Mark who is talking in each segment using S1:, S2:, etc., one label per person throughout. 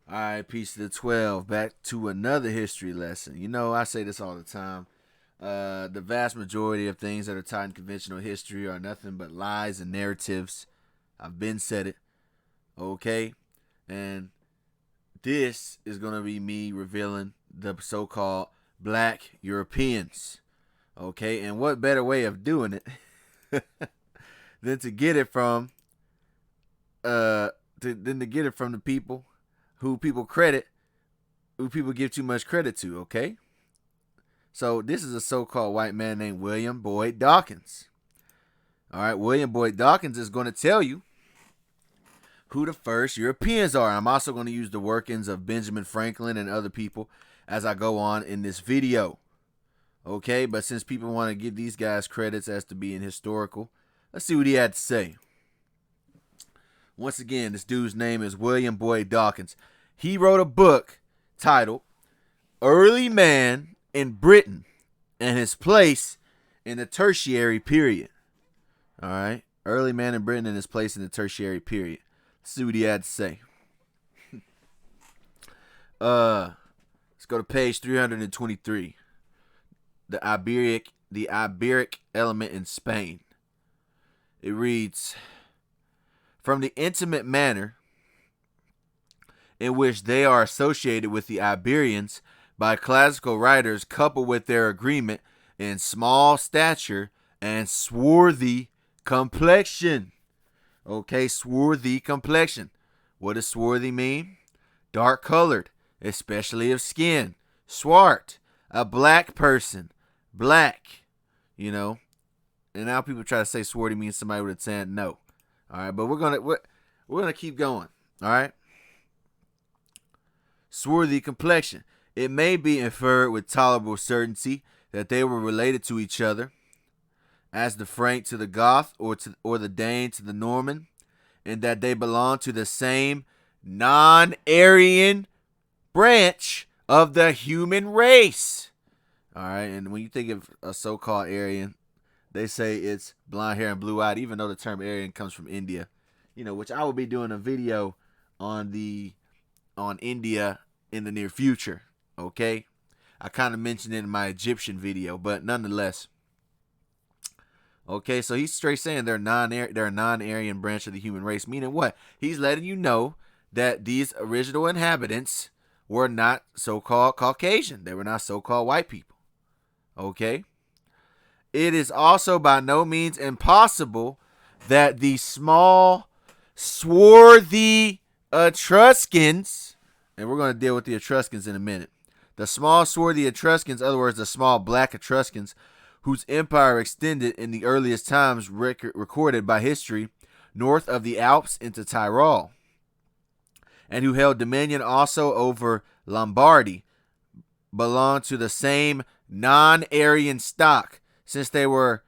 S1: All right, piece of the 12. Back to another history lesson. You know, I say this all the time. The vast majority of things that are taught in conventional history are nothing but lies and narratives. I've been said it. Okay? And this is going to be me revealing the so called black Europeans. Okay? And what better way of doing it than to get it from than to get it from the people who people credit who people give too much credit to, okay? So this is a so-called white man named William Boyd Dawkins. All right, William Boyd Dawkins is going to tell you who the first Europeans are. I'm also going to use the workings of Benjamin Franklin and other people as I go on in this video. Okay, but since people want to give these guys credits as to being historical, let's see what he had to say. Once again, this dude's name is William Boyd Dawkins. He wrote a book titled Early Man in Britain and His Place in the Tertiary Period. All right. Early Man in Britain and His Place in the Tertiary Period. Let's see what he had to say. Let's go to page 323. The Iberic element in Spain. It reads, from the intimate manner in which they are associated with the Iberians by classical writers, coupled with their agreement in small stature and swarthy complexion. Okay, swarthy complexion. What does swarthy mean? Dark colored, especially of skin. Swart, a black person. Black, you know. And now people try to say swarthy means somebody with a tan. No. All right, but we're gonna keep going. All right. Swarthy complexion. It may be inferred with tolerable certainty that they were related to each other, as the Frank to the Goth, or the Dane to the Norman, and that they belong to the same non-Aryan branch of the human race. All right, and when you think of a so-called Aryan, they say it's blonde hair and blue-eyed, even though the term Aryan comes from India, you know, which I will be doing a video on India in the near future. Okay, I kind of mentioned it in my Egyptian video, but nonetheless. Okay, so he's straight saying they're a non-Aryan branch of the human race, meaning what? He's letting you know that these original inhabitants were not so-called Caucasian. They were not so-called white people. Okay? It is also by no means impossible that the small, swarthy Etruscans, and we're going to deal with the Etruscans in a minute. The small, swarthy Etruscans, in other words, the small black Etruscans, whose empire extended in the earliest times recorded by history north of the Alps into Tyrol, and who held dominion also over Lombardy, belonged to the same non-Aryan stock, since they were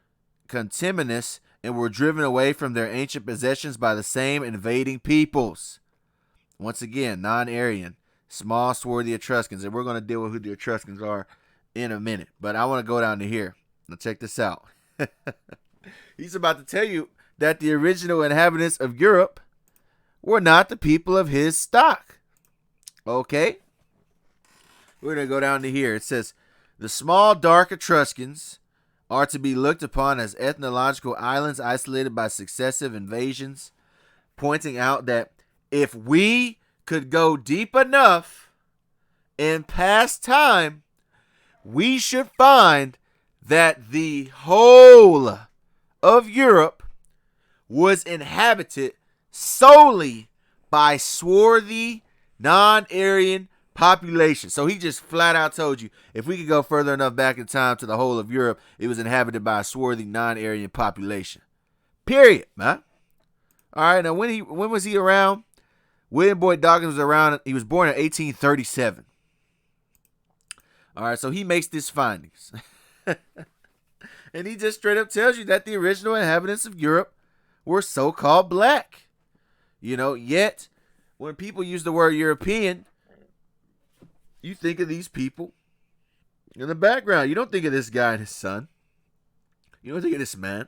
S1: contemporaneous and were driven away from their ancient possessions by the same invading peoples. Once again, non-Aryan, small, swarthy Etruscans, and we're going to deal with who the Etruscans are in a minute, but I want to go down to here. Now check this out. He's about to tell you that the original inhabitants of Europe were not the people of his stock. Okay? We're going to go down to here. It says, the small, dark Etruscans are to be looked upon as ethnological islands isolated by successive invasions, pointing out that if we could go deep enough in past time, we should find that the whole of Europe was inhabited solely by swarthy, non-Aryan population. So he just flat out told you, if we could go further enough back in time to the whole of Europe, it was inhabited by a swarthy, non-Aryan population. Period, man. All right, now when was he around? William Boyd Dawkins was around, he was born in 1837. All right, so he makes these findings. And he just straight up tells you that the original inhabitants of Europe were so-called black. You know, yet when people use the word European, you think of these people in the background. You don't think of this guy and his son. You don't think of this man.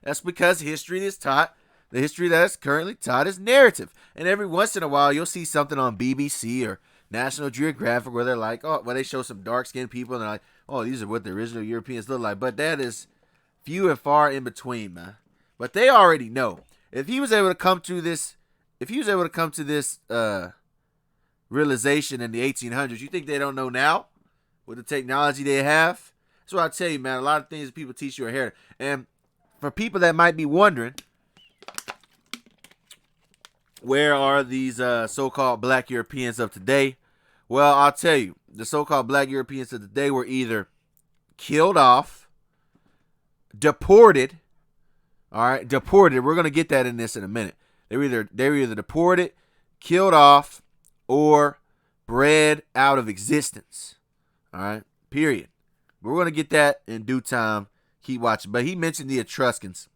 S1: That's because history is taught The history that's currently taught is narrative. And every once in a while, you'll see something on BBC or National Geographic where they're like, oh, where they show some dark-skinned people and they're like, oh, these are what the original Europeans look like. But that is few and far in between, man. But they already know. If he was able to come to this, realization in the 1800s, you think they don't know now with the technology they have? That's what I tell you, man. A lot of things that people teach you are here. And for people that might be wondering, where are these so-called black Europeans of today? Well, I'll tell you, the so-called black Europeans of today were either killed off, deported. All right, deported. We're gonna get that in this in a minute. They were either deported, killed off, or bred out of existence. All right, period. We're gonna get that in due time. Keep watching. But he mentioned the Etruscans.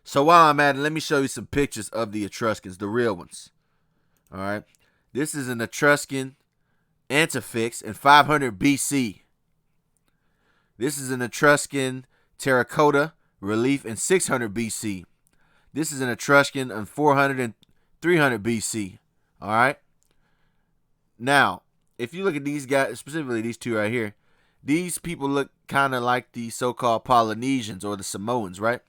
S1: So while I'm at it, let me show you some pictures of the Etruscans, the real ones. All right. This is an Etruscan antefix in 500 BC. This is an Etruscan terracotta relief in 600 BC. This is an Etruscan in 400 and 300 BC. All right. Now, if you look at these guys, specifically these two right here, these people look kind of like the so-called Polynesians or the Samoans, right?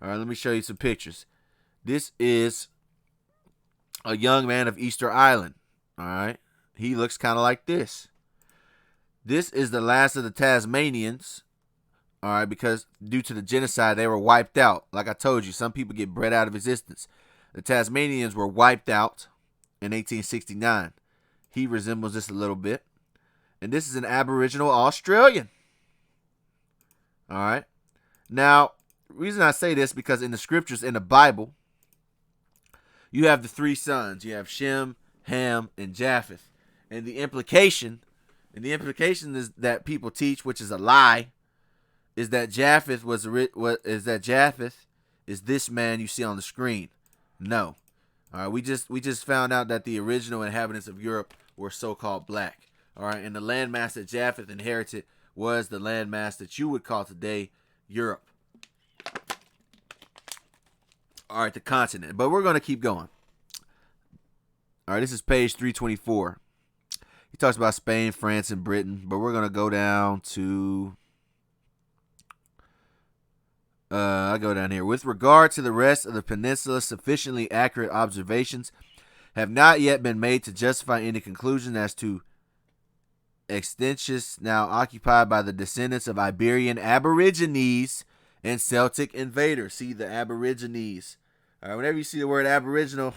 S1: All right, let me show you some pictures. This is a young man of Easter Island. All right. He looks kind of like this. This is the last of the Tasmanians. All right, because due to the genocide, they were wiped out. Like I told you, some people get bred out of existence. The Tasmanians were wiped out in 1869. He resembles this a little bit. And this is an Aboriginal Australian. All right. Now, the reason I say this because in the scriptures, in the Bible, you have the three sons. You have Shem, Ham, and Japheth. And the implication is that people teach, which is a lie, is that Japheth is this man you see on the screen. No. All right, we just found out that the original inhabitants of Europe were so-called black. All right, and the landmass that Japheth inherited was the landmass that you would call today Europe. All right, the continent. But we're going to keep going. All right, this is page 324. He talks about Spain, France, and Britain. But we're going to go down to... I go down here. With regard to the rest of the peninsula, sufficiently accurate observations have not yet been made to justify any conclusion as to extensions now occupied by the descendants of Iberian Aborigines and Celtic invaders. See, the Aborigines. All right, whenever you see the word Aboriginal,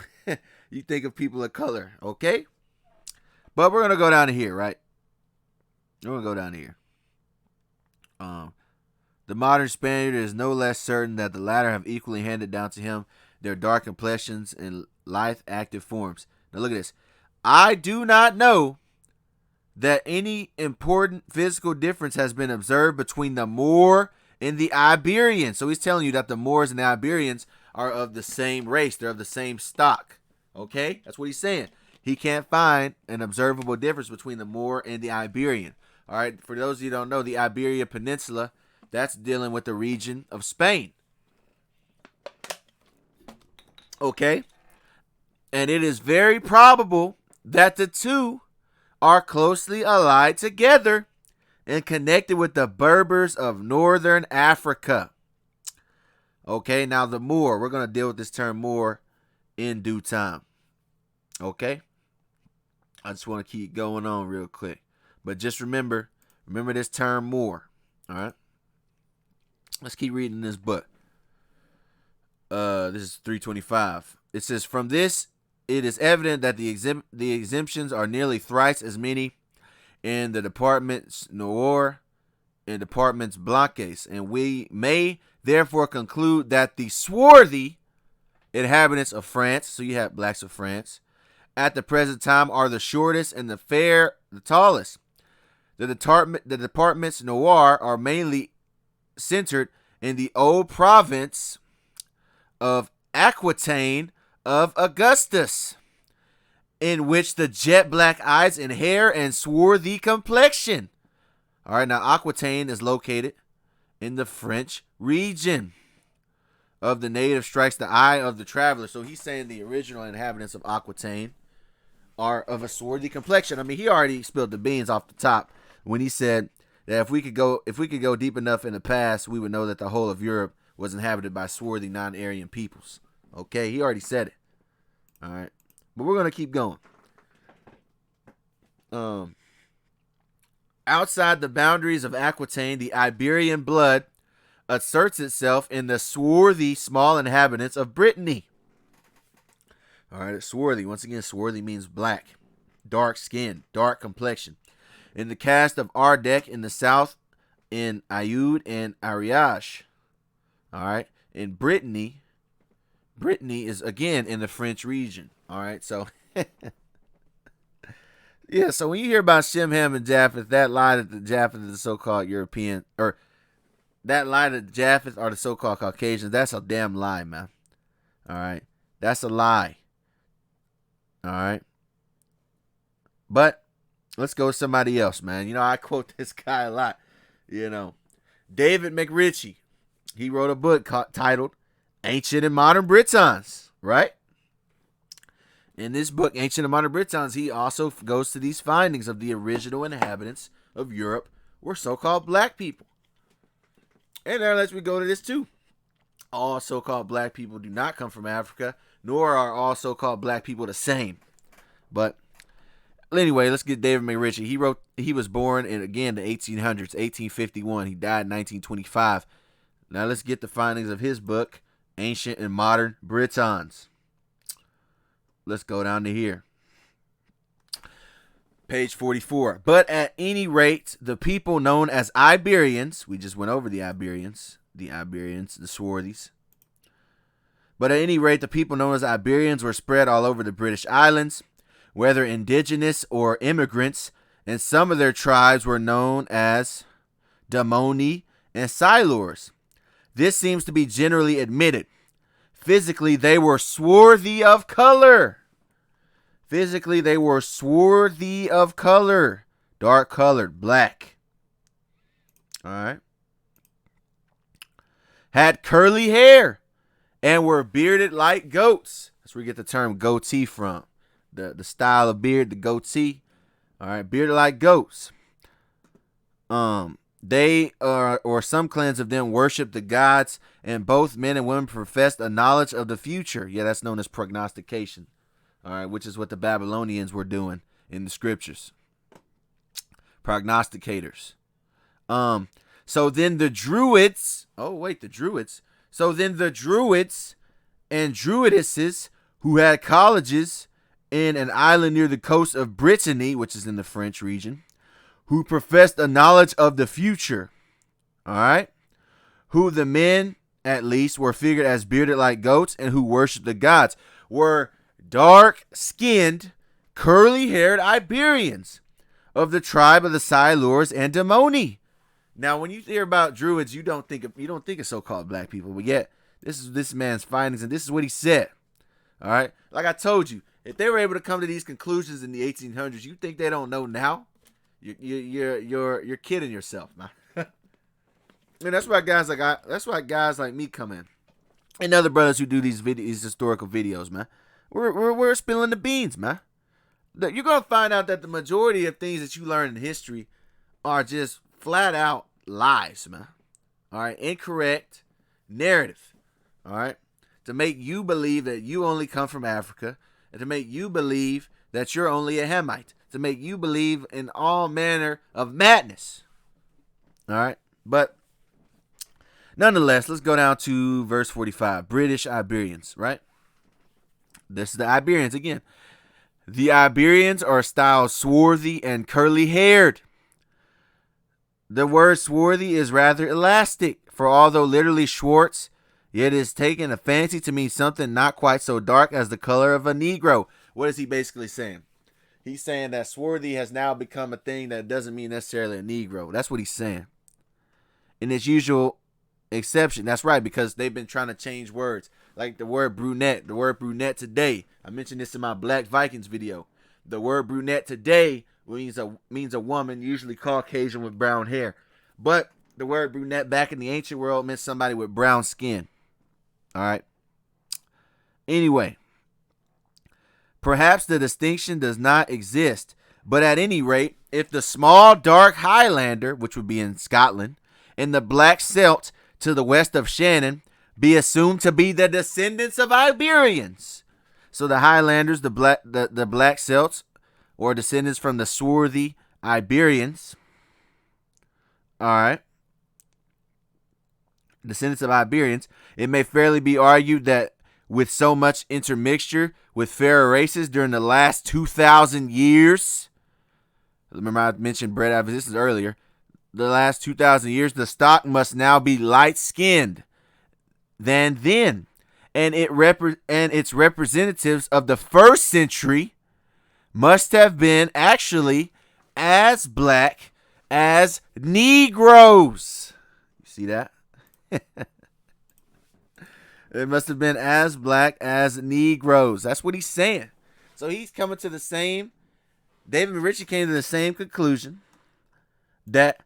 S1: you think of people of color, okay? But we're going to go down to here, right? We're going to go down to here. The modern Spaniard is no less certain that the latter have equally handed down to him their dark complexions and lithe, active forms. Now look at this. I do not know that any important physical difference has been observed between the Moor and the Iberian. So he's telling you that the Moors and the Iberians are of the same race. They're of the same stock. Okay? That's what he's saying. He can't find an observable difference between the Moor and the Iberian. All right? For those of you who don't know, the Iberian Peninsula, that's dealing with the region of Spain. Okay? And it is very probable that the two are closely allied together and connected with the Berbers of northern Africa. Okay, now the Moor. We're going to deal with this term Moor in due time. Okay? I just want to keep going on real quick. But just remember this term Moor. All right? Let's keep reading this book. This is 325. It says, from this, it is evident that the exemptions are nearly thrice as many in the departments Noir and departments Blanques, and we may therefore conclude that the swarthy inhabitants of France, so you have blacks of France, at the present time are the shortest and the fair the tallest. The departments Noir are mainly centered in the old province of Aquitaine of Augustus, in which the jet black eyes and hair and swarthy complexion. All right, now Aquitaine is located in the French region of the native strikes the eye of the traveler. So he's saying the original inhabitants of Aquitaine are of a swarthy complexion. I mean, he already spilled the beans off the top when he said that if we could go deep enough in the past, we would know that the whole of Europe was inhabited by swarthy non-Aryan peoples. Okay, he already said it. All right, but we're gonna keep going. Outside the boundaries of Aquitaine, the Iberian blood asserts itself in the swarthy small inhabitants of Brittany. All right, swarthy. Once again, swarthy means black, dark skin, dark complexion. In the cast of Ardèche in the south, in Aoud and Ariège. All right, in Brittany. Brittany is again in the French region. All right, so yeah, so when you hear about Shem, Ham, and Japheth, that lie that the Japheth is the so-called European, or that lie that the Japheth are the so-called Caucasians, that's a damn lie, man. All right, that's a lie. All right, but let's go with somebody else, man. You know, I quote this guy a lot. You know, David McRitchie. He wrote a book titled Ancient and Modern Britons, right? In this book, Ancient and Modern Britons, he also goes to these findings of the original inhabitants of Europe were so-called black people. And now let's go to this too. All so-called black people do not come from Africa, nor are all so-called black people the same. But anyway, let's get David McRitchie. He was born in, again, the 1800s, 1851. He died in 1925. Now let's get the findings of his book, Ancient and Modern Britons. Let's go down to here. Page 44. But at any rate, the people known as Iberians, we just went over the Iberians, the swarthies. But at any rate, the people known as Iberians were spread all over the British Islands, whether indigenous or immigrants, and some of their tribes were known as Damoni and Silurs. This seems to be generally admitted. Physically, they were swarthy of color. Physically, they were swarthy of color. Dark colored, black. All right. Had curly hair and were bearded like goats. That's where we get the term goatee from. The style of beard, the goatee. All right, bearded like goats. They or some clans of them worshiped the gods, and both men and women professed a knowledge of the future. Yeah, that's known as prognostication. All right, which is what the Babylonians were doing in the scriptures. Prognosticators. So then the Druids. So then the Druids and Druidesses who had colleges in an island near the coast of Brittany, which is in the French region, who professed a knowledge of the future, all right, who the men, at least, were figured as bearded like goats and who worshiped the gods, were dark-skinned, curly-haired Iberians of the tribe of the Silurs and Damoni. Now, when you hear about Druids, you don't think of so-called black people, but yet this is this man's findings, and this is what he said. All right, like I told you, if they were able to come to these conclusions in the 1800s, you think they don't know now? You're kidding yourself, man. And that's why guys like me come in, and other brothers who do these historical videos, man. We're spilling the beans, man. You're gonna find out that the majority of things that you learn in history are just flat out lies, man. All right, incorrect narrative. All right, to make you believe that you only come from Africa, and to make you believe that you're only a Hamite, to make you believe in all manner of madness. All right, but nonetheless, let's go down to verse 45. British Iberians, right? This is the Iberians again. The Iberians are styled swarthy and curly-haired. The word swarthy is rather elastic, for although literally Schwartz, yet it is taken a fancy to mean something not quite so dark as the color of a Negro. What is he basically saying? He's saying that swarthy has now become a thing that doesn't mean necessarily a Negro. That's what he's saying. In its usual exception. That's right, because they've been trying to change words. Like the word brunette. The word brunette today. I mentioned this in my Black Vikings video. The word brunette today means a woman, usually Caucasian with brown hair. But the word brunette back in the ancient world meant somebody with brown skin. All right. Anyway, perhaps the distinction does not exist, but at any rate, if the small dark Highlander, which would be in Scotland, and the black Celt to the west of Shannon be assumed to be the descendants of Iberians. So the Highlanders, the black Celts, or descendants from the swarthy Iberians. All right. Descendants of Iberians. It may fairly be argued that with so much intermixture with fairer races during the last 2,000 years, remember I mentioned Brett Evans, this is earlier, the last 2,000 years, the stock must now be light-skinned than then. And its representatives of the first century must have been actually as black as Negroes. You see that? It must have been as black as Negroes. That's what he's saying. So he's coming to the same, David Ritchie came to the same conclusion that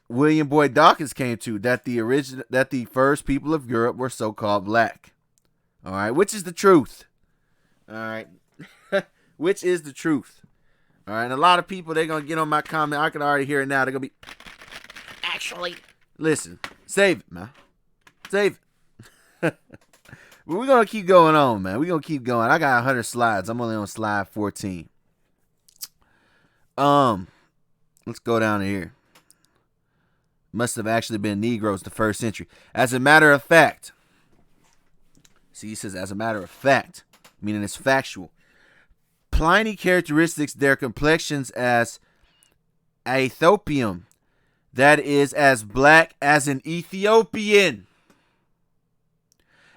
S1: William Boyd Dawkins came to, that the first people of Europe were so-called black. All right, which is the truth. All right, which is the truth. All right, and a lot of people, they're going to get on my comment. I can already hear it now. They're going to be, actually, listen, save it, man. Save it. But we're going to keep going on, man. We're going to keep going. I got 100 slides. I'm only on slide 14. Let's go down here. Must have actually been Negroes the first century. As a matter of fact, see, he says, as a matter of fact, meaning it's factual. Pliny characteristics their complexions as Ethiopium, that is, as black as an Ethiopian.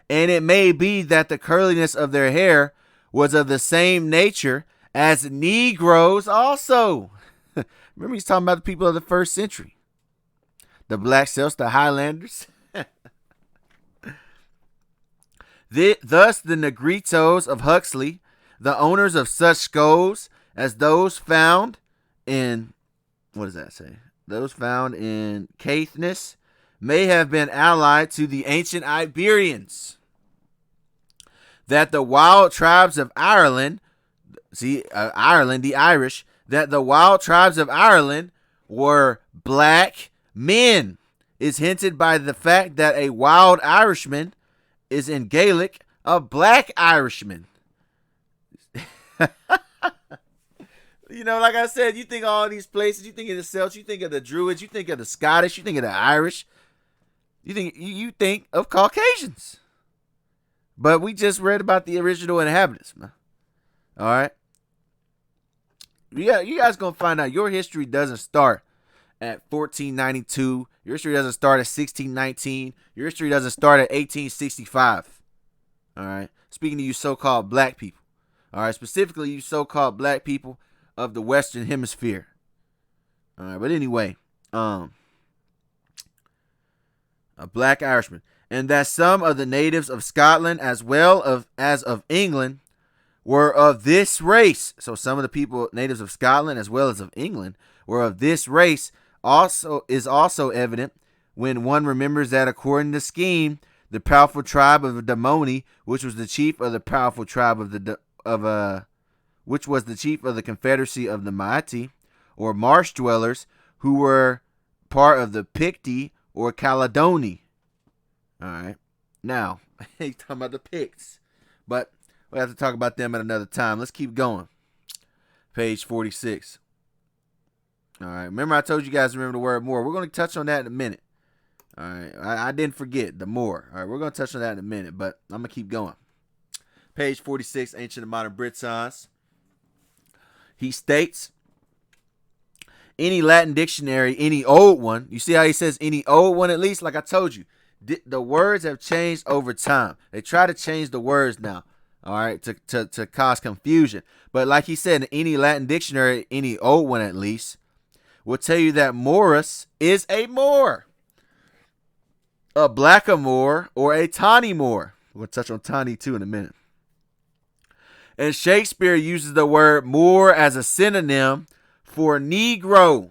S1: And it may be that the curliness of their hair was of the same nature as Negroes also. Remember, he's talking about the people of the first century. The black Celts, the Highlanders. Thus, the Negritos of Huxley, the owners of such skulls as those found in, what does that say? Those found in Caithness, may have been allied to the ancient Iberians. That the wild tribes of Ireland, Ireland, the Irish, that the wild tribes of Ireland were black men is hinted by the fact that a wild Irishman is in Gaelic a black Irishman. You know, like I said, you think of all these places, you think of the Celts, you think of the Druids, you think of the Scottish, you think of the Irish, you think of Caucasians. But we just read about the original inhabitants, man. All right. Yeah, you guys gonna find out your history doesn't start at 1492. Your history doesn't start at 1619. Your history doesn't start at 1865. All right. Speaking to you so-called black people. All right. Specifically, you so-called black people of the Western Hemisphere. All right. But anyway, a black Irishman. And that some of the natives of Scotland as well as of England were of this race. So some of the people, natives of Scotland as well as of England, were of this race. Also evident when one remembers that according to scheme, the powerful tribe of Damoni, which was the chief of the powerful tribe which was the chief of the confederacy of the Maati, or marsh dwellers, who were part of the Picti or Caledoni. All right. Now, he's talking about the Picts, but we'll have to talk about them at another time. Let's keep going. Page 46. All right. Remember, I told you guys to remember the word moor. We're going to touch on that in a minute. All right. I didn't forget the moor. All right. We're going to touch on that in a minute, but I'm going to keep going. Page 46, Ancient and Modern Britons. He states, any Latin dictionary, any old one, you see how he says any old one at least? Like I told you, the words have changed over time. They try to change the words now, all right, to cause confusion. But like he said, any Latin dictionary, any old one at least, will tell you that morus is a moor, a blackamoor, or a tawny moor. We'll touch on tawny too in a minute. And Shakespeare uses the word moor as a synonym for Negro.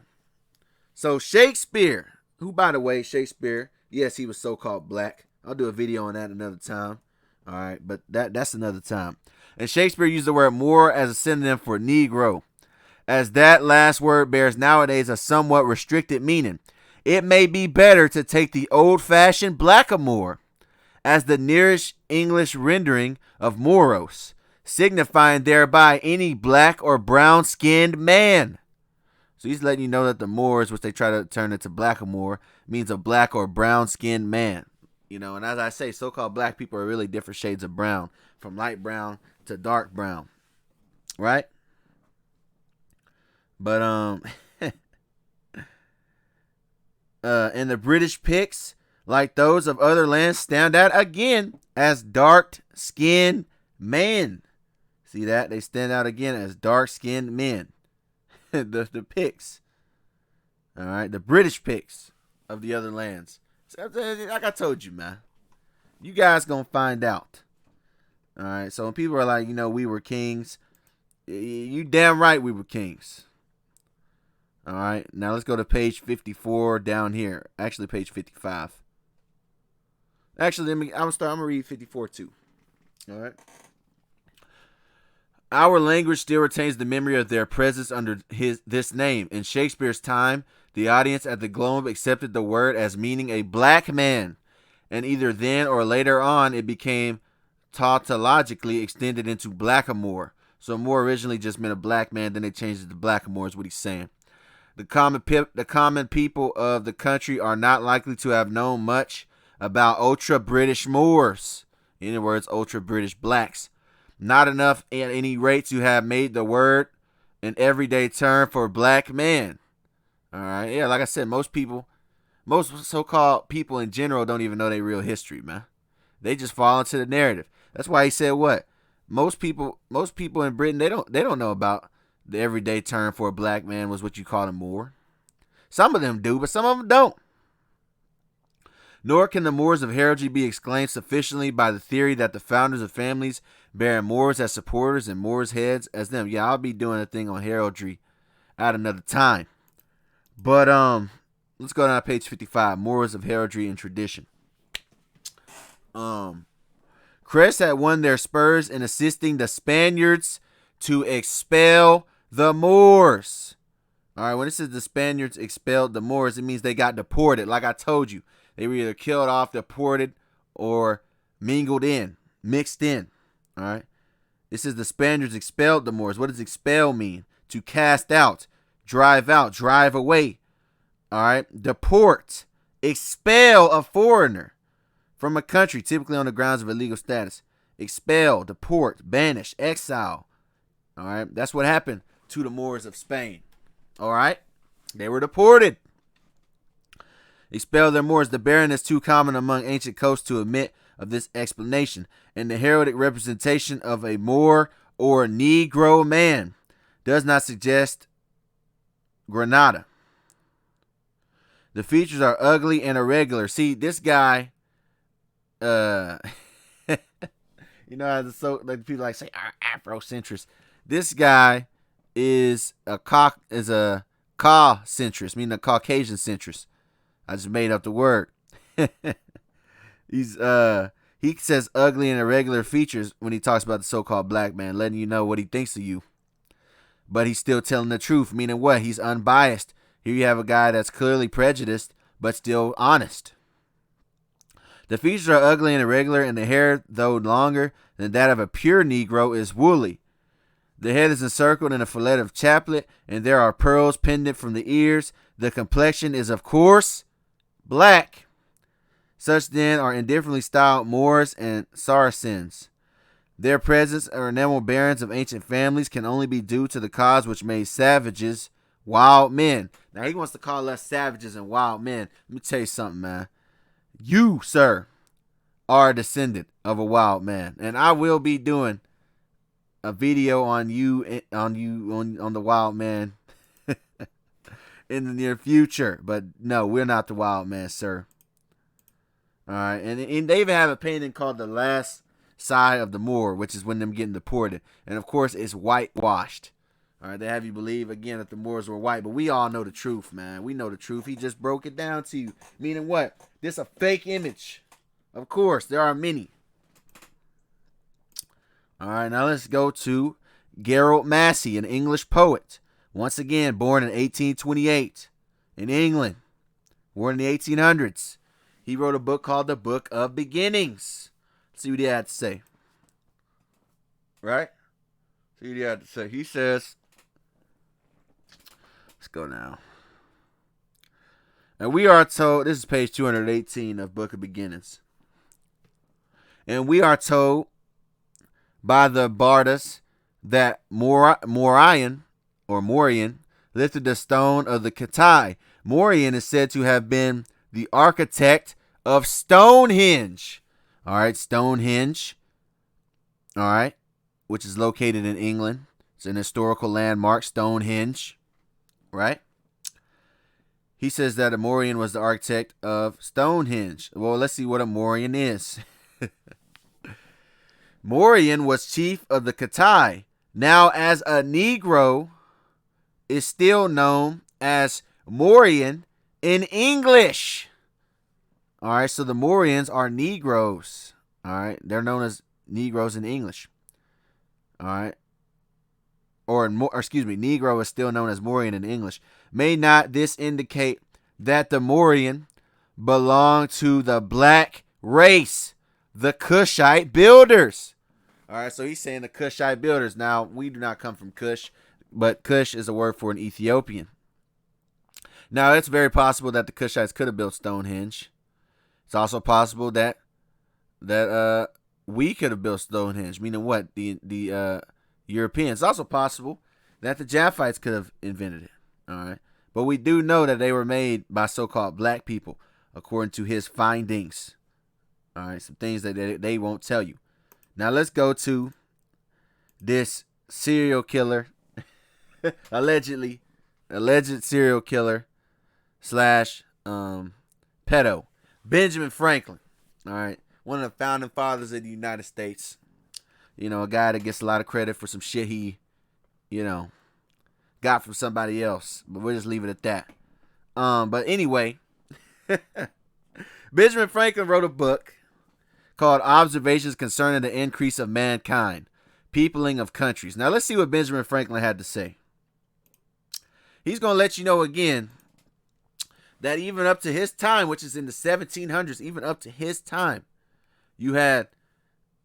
S1: So Shakespeare, who by the way, Shakespeare, yes, he was so-called black. I'll do a video on that another time. All right, but that's another time. And Shakespeare used the word Moor as a synonym for Negro, as that last word bears nowadays a somewhat restricted meaning. It may be better to take the old-fashioned blackamoor as the nearest English rendering of moros, signifying thereby any black or brown-skinned man. So he's letting you know that the Moors, which they try to turn into blackamoor, means a black or brown-skinned man. You know, and as I say, so-called black people are really different shades of brown, from light brown to dark brown, right? But and the British Picts, like those of other lands, stand out again as dark-skinned men. See that? They stand out again as dark-skinned men. the Picts. All right, the British Picts of the other lands. Like I told you, man. You guys gonna find out. All right, so when people are like, we were kings, you damn right we were kings. All right, now let's go to page 54 down here. Actually, page 55. Actually, I'm gonna read 54 too. All right. Our language still retains the memory of their presence under this name. In Shakespeare's time, the audience at the Globe accepted the word as meaning a black man, and either then or later on, it became tautologically extended into blackamoor. So Moor originally just meant a black man, then they changed it to blackamoor, is what he's saying. The common people of the country are not likely to have known much about ultra-British Moors. In other words, ultra-British blacks. Not enough at any rate to have made the word an everyday term for black man. All right, yeah, like I said, most so-called people in general don't even know their real history, man. They just fall into the narrative. That's why he said what? Most people in Britain, they don't know about the everyday term for a black man was what you call a Moor. Some of them do, but some of them don't. Nor can the Moors of heraldry be explained sufficiently by the theory that the founders of families bearing Moors as supporters and Moors heads as them. Yeah, I'll be doing a thing on heraldry at another time. But let's go down to page 55, Moors of heraldry and tradition. Crest had won their spurs in assisting the Spaniards to expel the Moors. All right, when it says the Spaniards expelled the Moors, it means they got deported. Like I told you, they were either killed off, deported, or mixed in. All right. It says the Spaniards expelled the Moors. What does expel mean? To cast out, drive away. All right. Deport, expel a foreigner from a country, typically on the grounds of illegal status. Expel, deport, banish, exile. All right. That's what happened to the Moors of Spain. All right. They were deported. Expel their Moors. The barren is too common among ancient coasts to admit of this explanation, and the heraldic representation of a Moor or Negro man does not suggest Granada. The features are ugly and irregular. See, this guy, you know, like people like say Afrocentrist. This guy is a centrist, meaning a Caucasian centrist. I just made up the word. He says ugly and irregular features when he talks about the so-called black man, letting you know what he thinks of you. But he's still telling the truth, meaning what? He's unbiased. Here you have a guy that's clearly prejudiced, but still honest. The features are ugly and irregular, and the hair, though longer than that of a pure Negro, is woolly. The head is encircled in a fillet of chaplet, and there are pearls pendant from the ears. The complexion is, of course, black. Such then are indifferently styled Moors and Saracens. Their presence or enamel barons of ancient families can only be due to the cause which made savages wild men. Now he wants to call us savages and wild men. Let me tell you something, man. You, sir, are a descendant of a wild man, and I will be doing a video on the wild man in the near future. But no, we're not the wild man, sir. All right, and they even have a painting called The Last Side of the Moor, which is when them getting deported, and of course it's whitewashed. All right, they have you believe again that the Moors were white, but we all know the truth, man. We know the truth. He just broke it down to you, meaning what? This a fake image Of course, there are many. All right, now let's go to Gerald Massey, an English poet. Once again, born in 1828 in England. Born in the 1800s. He wrote a book called The Book of Beginnings. Let's see what he had to say. Right? See what he had to say. He says, let's go now. And we are told, this is page 218 of Book of Beginnings. And we are told by the Bardas that Moorian lifted the stone of the Katai. Moorian is said to have been the architect of Stonehenge. All right, Stonehenge. All right, which is located in England. It's an historical landmark, Stonehenge. Right? He says that a Moorian was the architect of Stonehenge. Well, let's see what a Moorian is. Moorian was chief of the Katai. Now, as a Negro, is still known as Moorian in English. All right, so the Moorians are Negroes. All right, they're known as Negroes in English. All right. Negro is still known as Moorian in English. May not this indicate that the Moorian belonged to the black race, the Cushite builders? All right, so he's saying the Cushite builders. Now, we do not come from Cush, but Cush is a word for an Ethiopian. Now, it's very possible that the Cushites could have built Stonehenge. It's also possible that we could have built Stonehenge, meaning what? The Europeans. It's also possible that the Japhites could have invented it. All right, but we do know that they were made by so-called black people, according to his findings. All right, some things that they won't tell you. Now let's go to this serial killer, alleged serial killer / pedo, Benjamin Franklin. All right, one of the founding fathers of the United States. You know, a guy that gets a lot of credit for some shit he, got from somebody else. But we'll just leave it at that. But anyway, Benjamin Franklin wrote a book called Observations Concerning the Increase of Mankind, Peopling of Countries. Now, let's see what Benjamin Franklin had to say. He's going to let you know again that even up to his time, which is in the 1700s, even up to his time, you had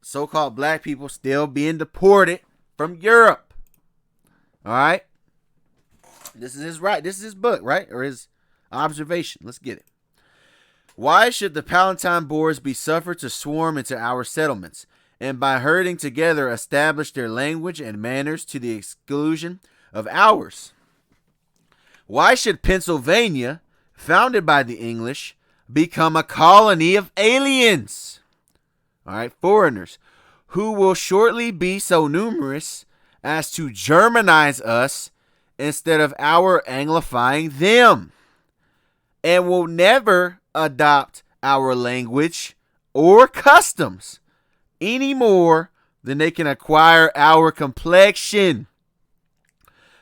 S1: so-called black people still being deported from Europe. All right? This is his book, right? Or his observation. Let's get it. Why should the Palatine Boers be suffered to swarm into our settlements, and by herding together establish their language and manners to the exclusion of ours? Why should Pennsylvania, founded by the English, become a colony of aliens? All right, foreigners, who will shortly be so numerous as to Germanize us instead of our Anglifying them, and will never adopt our language or customs any more than they can acquire our complexion.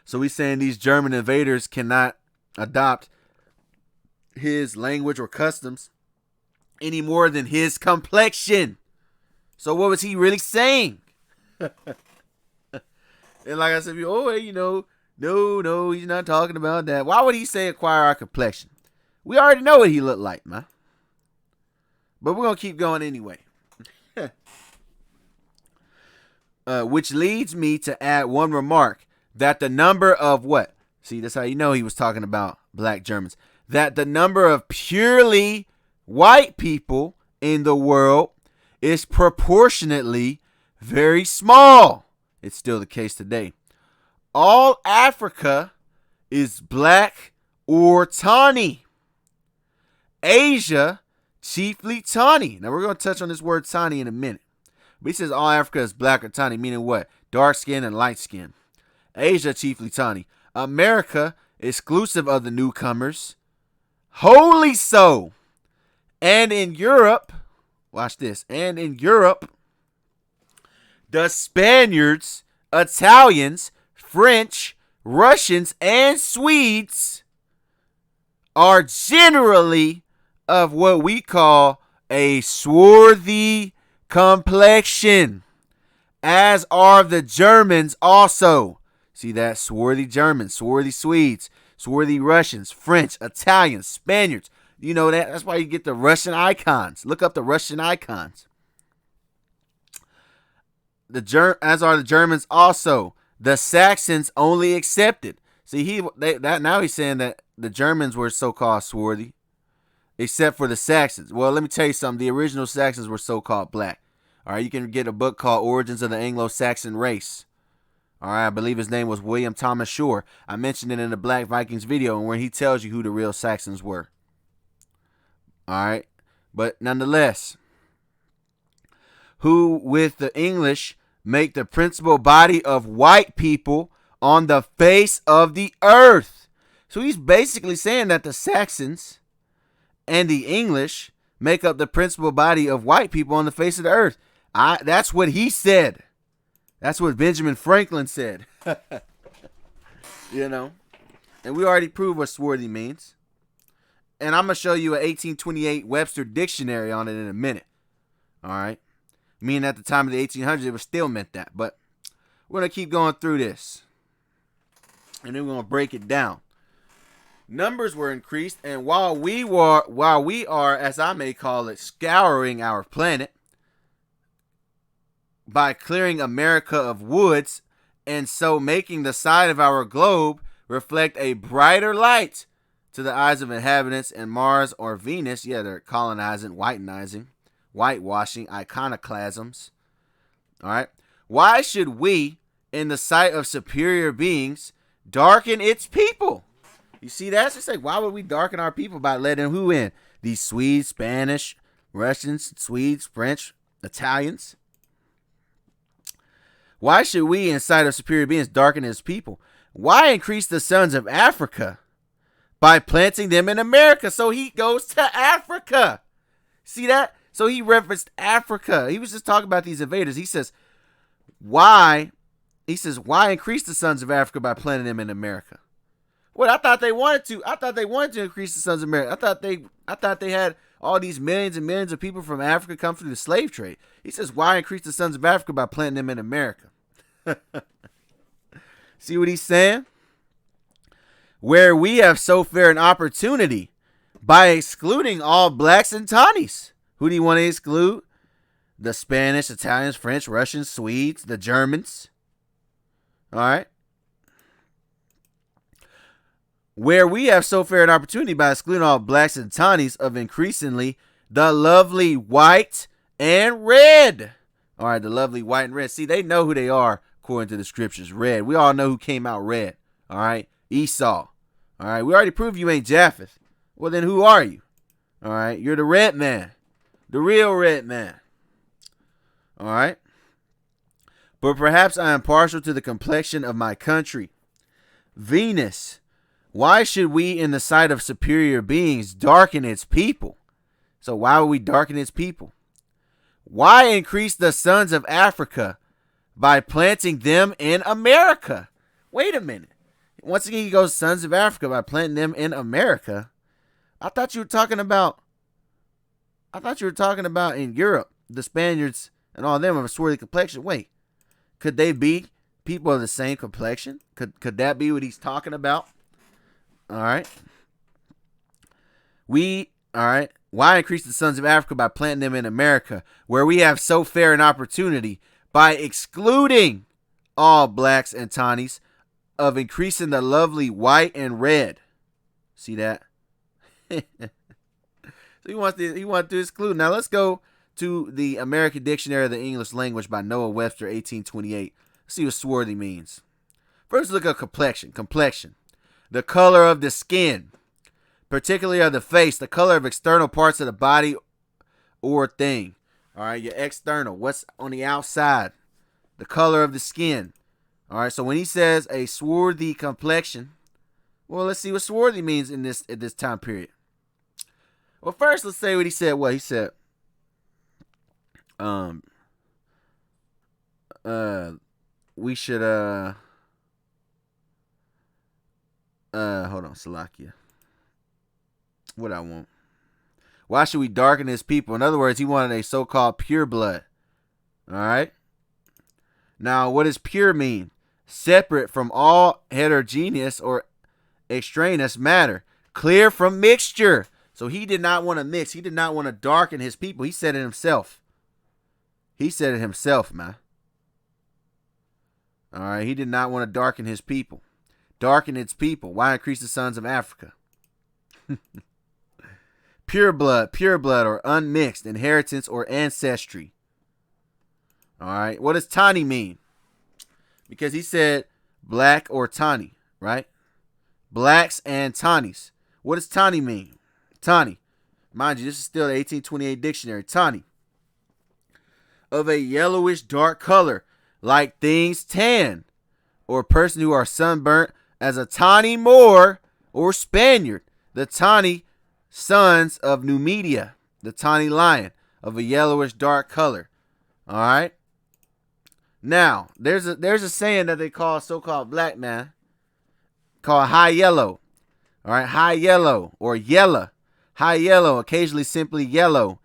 S1: So he's saying these German invaders cannot adopt his language or customs any more than his complexion. So what was he really saying? And like I said, no, he's not talking about that. Why would he say acquire our complexion? We already know what he looked like, man. But we're going to keep going anyway. Which leads me to add one remark, that the number of what? See, that's how you know he was talking about black Germans. That the number of purely white people in the world is proportionately very small. It's still the case today. All Africa is black or tawny. Asia, chiefly tawny. Now, we're going to touch on this word tawny in a minute. But he says all Africa is black or tawny, meaning what? Dark skin and light skin. Asia, chiefly tawny. America, exclusive of the newcomers, wholly so. And in Europe, watch this, and in Europe, the Spaniards, Italians, French, Russians, and Swedes are generally of what we call a swarthy complexion, as are the Germans also. See that? Swarthy Germans, swarthy Swedes, swarthy Russians, French, Italians, Spaniards. You know that? That's why you get the Russian icons. Look up the Russian icons. As are the Germans also. The Saxons only accepted. See, now he's saying that the Germans were so-called swarthy, except for the Saxons. Well, let me tell you something. The original Saxons were so-called black. All right, you can get a book called Origins of the Anglo-Saxon Race. All right, I believe his name was William Thomas Shore. I mentioned it in the Black Vikings video, and where he tells you who the real Saxons were. All right, but nonetheless, who with the English make the principal body of white people on the face of the earth. So he's basically saying that the Saxons and the English make up the principal body of white people on the face of the earth. That's what he said. That's what Benjamin Franklin said. You know, and we already proved what swarthy means. And I'm going to show you an 1828 Webster dictionary on it in a minute. All right. Meaning at the time of the 1800s, it was still meant that. But we're going to keep going through this. And then we're going to break it down. Numbers were increased. And while we are, as I may call it, scouring our planet by clearing America of woods, and so making the side of our globe reflect a brighter light to the eyes of inhabitants in Mars or Venus. Yeah, they're colonizing, whitewashing, iconoclasms. All right. Why should we, in the sight of superior beings, darken its people? You see that? It's like, why would we darken our people by letting who in? These Swedes, Spanish, Russians, Swedes, French, Italians. Why should we, in sight of superior beings, darken his people? Why increase the sons of Africa by planting them in America? So he goes to Africa. See that? So he referenced Africa. He was just talking about these invaders. He says, why increase the sons of Africa by planting them in America? Well, I thought they wanted to increase the sons of America. I thought they had all these millions and millions of people from Africa come through the slave trade. He says, why increase the sons of Africa by planting them in America? See what he's saying? Where we have so fair an opportunity by excluding all blacks and Tawnies. Who do you want to exclude? The Spanish, Italians, French, Russians, Swedes, the Germans. All right. Where we have so fair an opportunity by excluding all blacks and Tawnies of increasingly the lovely white and red. All right, the lovely white and red. See, they know who they are according to the scriptures. Red. We all know who came out red. All right, Esau. All right, we already proved you ain't Japheth. Well, then who are you? All right, you're the red man. The real red man. All right. But perhaps I am partial to the complexion of my country. Venus. Why should we, in the sight of superior beings, darken its people? So why would we darken its people? Why increase the sons of Africa by planting them in America? Wait a minute. Once again, he goes, sons of Africa, by planting them in America. I thought you were talking about in Europe, the Spaniards and all of them of a swarthy complexion. Wait, could they be people of the same complexion? Could that be what he's talking about? All right. Why increase the sons of Africa by planting them in America, where we have so fair an opportunity by excluding all blacks and Tawnies of increasing the lovely white and red? See that? So he wants to exclude. Now let's go to the American Dictionary of the English Language by Noah Webster, 1828. Let's see what swarthy means. First, look at complexion. Complexion. The color of the skin, particularly of the face, the color of external parts of the body or thing. All right, your external, what's on the outside, the color of the skin. All right, so when he says a swarthy complexion, well, let's see what swarthy means in this time period. Well, first, let's say what he said. What he said, we should hold on, Salakia. What I want. Why should we darken his people? In other words, he wanted a so-called pure blood. All right. Now, what does pure mean? Separate from all heterogeneous or extraneous matter, clear from mixture. So he did not want to mix. He did not want to darken his people. He said it himself. He said it himself, man. All right. He did not want to darken his people. Darken its people. Why increase the sons of Africa? Pure blood, or unmixed, inheritance or ancestry. All right. What does Tani mean? Because he said black or Tani, right? Blacks and Tanis. What does Tani mean? Tani. Mind you, this is still the 1828 dictionary. Tani. Of a yellowish dark color, like things tan, or person who are sunburnt, as a Tani Moor or Spaniard. The Tani sons of Numidia, the Tani lion, of a yellowish dark color. All right. Now, there's a saying that they call so-called black man, called high yellow. All right, high yellow or yella. High yellow, occasionally simply yellow.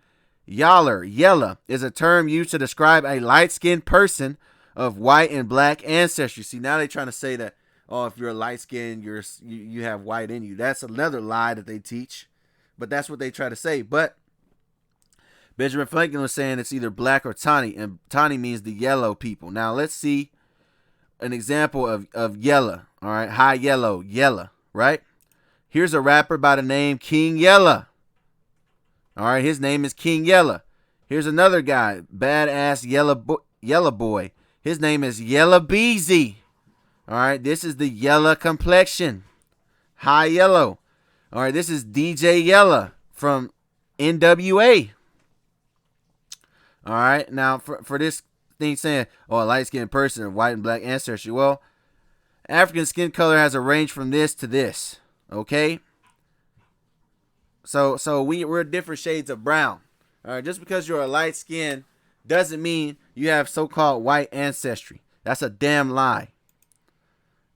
S1: Yaller, yella, is a term used to describe a light-skinned person of white and black ancestry. See, now they're trying to say that, oh, if you're light-skinned, you have white in you. That's another lie that they teach. But that's what they try to say. But Benjamin Franklin was saying it's either black or Tani, and Tani means the yellow people. Now, let's see an example of yella. All right, high yellow, yella, right? Here's a rapper by the name King Yella. All right, his name is King Yella. Here's another guy, badass yella boy. His name is Yella Beezy. All right, this is the yella complexion, high yellow. All right, this is DJ Yella from NWA. All right, now for this thing saying, oh, a light-skinned person of white and black ancestry. Well, African skin color has a range from this to this. Okay, so we're different shades of brown. All right, just because you're a light skin doesn't mean you have so-called white ancestry. That's a damn lie.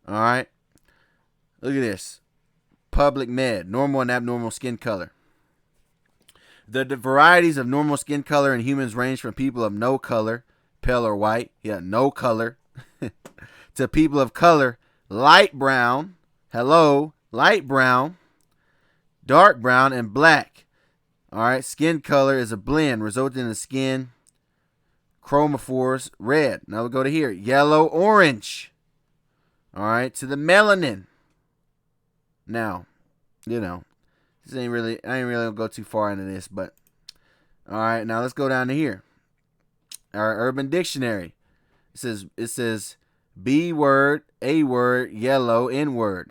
S1: All right, look at this. Public Med, normal and abnormal skin color. The varieties of normal skin color in humans range from people of no color, pale or white, no color, to people of color, light brown, light brown, dark brown, and black. All right, skin color is a blend resulting in the skin chromophores red. Now we'll go to here, yellow, orange. All right, to the melanin. Now, I ain't really gonna go too far into this, but all right, now let's go down to here. Our Urban Dictionary. It says B word, A word, yellow, N word.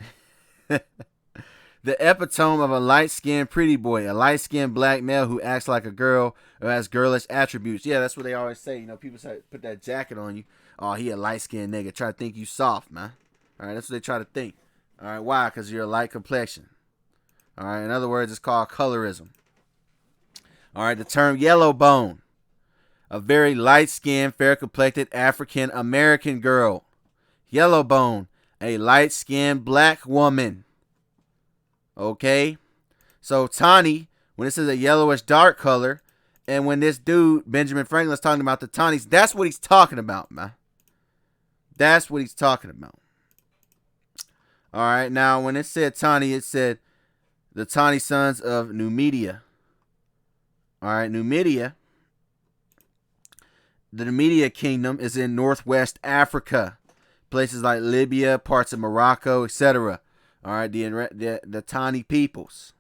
S1: The epitome of a light-skinned pretty boy, a light-skinned black male who acts like a girl or has girlish attributes. Yeah, that's what they always say. People say put that jacket on you. Oh, he a light-skinned nigga. Try to think you soft, man. All right, that's what they try to think. All right, why? Because you're a light complexion. All right, in other words, it's called colorism. All right, the term yellow bone, a very light-skinned, fair-complected African-American girl. Yellow bone, a light-skinned black woman. Okay, so Tani, when it says a yellowish dark color, and when this dude, Benjamin Franklin, is talking about the Tanis, that's what he's talking about, man. That's what he's talking about. All right, now when it said Tani, it said the Tani sons of Numidia. All right, Numidia. The Numidia kingdom is in northwest Africa. Places like Libya, parts of Morocco, etc. All right, the Tani peoples.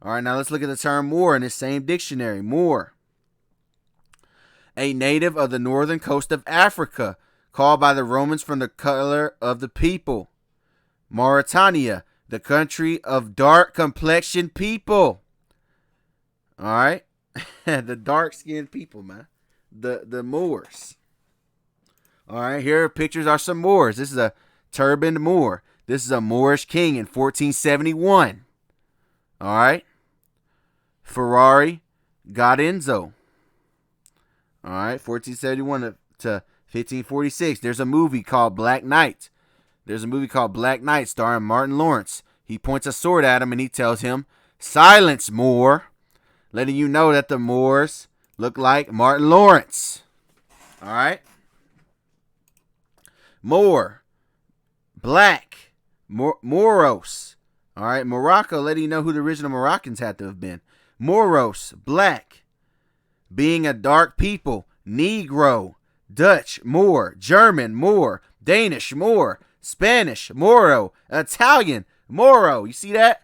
S1: All right, now let's look at the term Moor in this same dictionary. Moor. A native of the northern coast of Africa, called by the Romans from the color of the people. Mauritania, the country of dark complexioned people. All right, the dark-skinned people, man. The Moors. All right, here are pictures are some Moors. This is a turbaned Moor. This is a Moorish king in 1471. All right. Ferrari Gadenzo. All right, 1471 to 1546. There's a movie called Black Knight. Starring Martin Lawrence. He points a sword at him and he tells him, "Silence, Moor." letting you know that the Moors look like Martin Lawrence. All right. Moor, black, Moros. All right. Morocco, letting you know who the original Moroccans had to have been. Moros, black, being a dark people. Negro, Dutch, Moor, German, Moor, Danish, Moor, Spanish, Moro, Italian, Moro. You see that?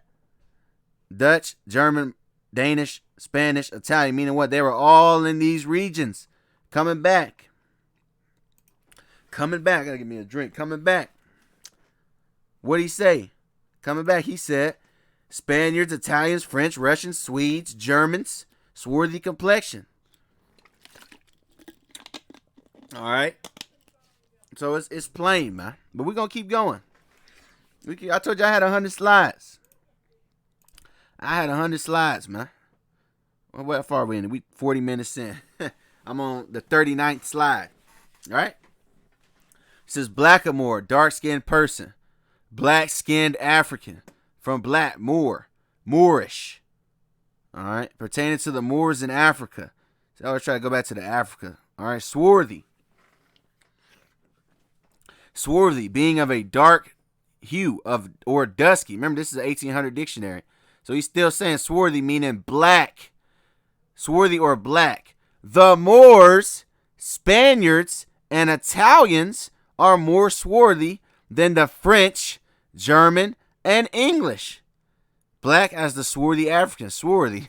S1: Dutch, German, Danish, Spanish, Italian, meaning what? They were all in these regions. Coming back. Coming back. Gotta give me a drink. Coming back. What'd he say? Coming back, he said, Spaniards, Italians, French, Russians, Swedes, Germans, swarthy complexion. All right. So it's plain, man. But we're going to keep going. I told you I had 100 slides. I had 100 slides, man. Well, how far are we in? We 40 minutes in. I'm on the 39th slide. All right. It says blackamoor, dark-skinned person. Black-skinned African. From black, Moor. Moorish. All right. Pertaining to the Moors in Africa. So I always try to go back to the Africa. All right. Swarthy. Swarthy, being of a dark hue or dusky. Remember, this is an 1800 dictionary. So he's still saying swarthy, meaning black. Swarthy or black. The Moors, Spaniards, and Italians are more swarthy than the French, German, and English. Black as the swarthy African. Swarthy.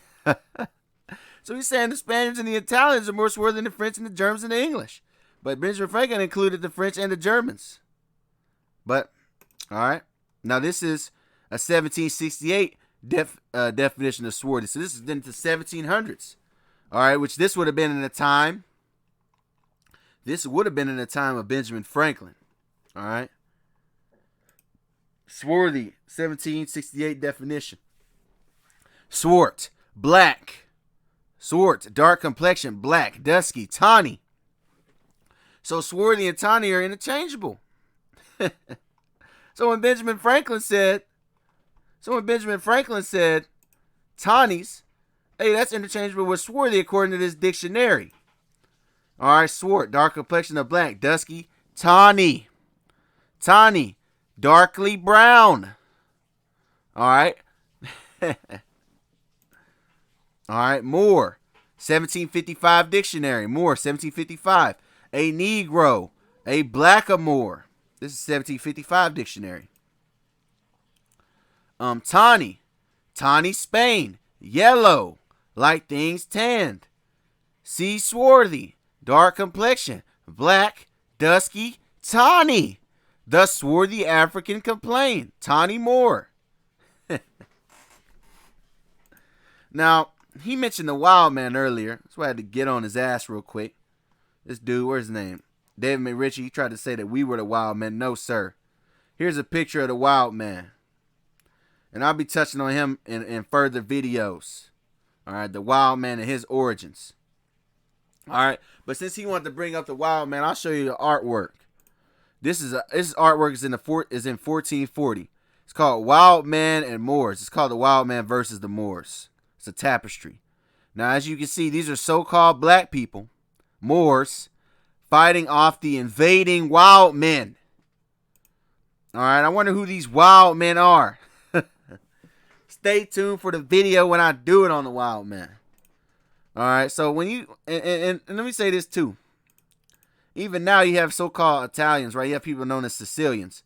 S1: So he's saying the Spaniards and the Italians are more swarthy than the French and the Germans and the English. But Benjamin Franklin included the French and the Germans. But, all right. Now, this is a 1768 definition of swarthy. So this is into the 1700s. All right, which this would have been in the time. This would have been in the time of Benjamin Franklin. All right. Swarthy, 1768 definition. Swart, black. Swart, dark complexion, black, dusky, tawny. So swarthy and tawny are interchangeable. So when Benjamin Franklin said tawnies, hey, that's interchangeable with swarthy according to this dictionary. All right, swart, dark complexion of black, dusky, tawny. Tawny, darkly brown. All right. All right, Moor, 1755 dictionary. Moor, 1755. A Negro, a blackamoor. This is 1755 dictionary. Tawny, tawny Spain, yellow, like things tanned. See swarthy, dark complexion, black, dusky, tawny. The swarthy African complain. Tawny Moor. Now, he mentioned the wild man earlier. That's why I had to get on his ass real quick. This dude, where's his name? David McRitchie, he tried to say that we were the wild men. No, sir. Here's a picture of the wild man. And I'll be touching on him in further videos. All right, the wild man and his origins. All right, but since he wanted to bring up the wild man, I'll show you the artwork. This artwork is in 1440. It's called Wild Man and Moors. It's called The Wild Man versus the Moors. It's a tapestry. Now, as you can see, these are so-called black people, Moors, fighting off the invading wild men. All right, I wonder who these wild men are. Stay tuned for the video when I do it on the wild man. All right, so when you and let me say this too. Even now, you have so-called Italians, right? You have people known as Sicilians.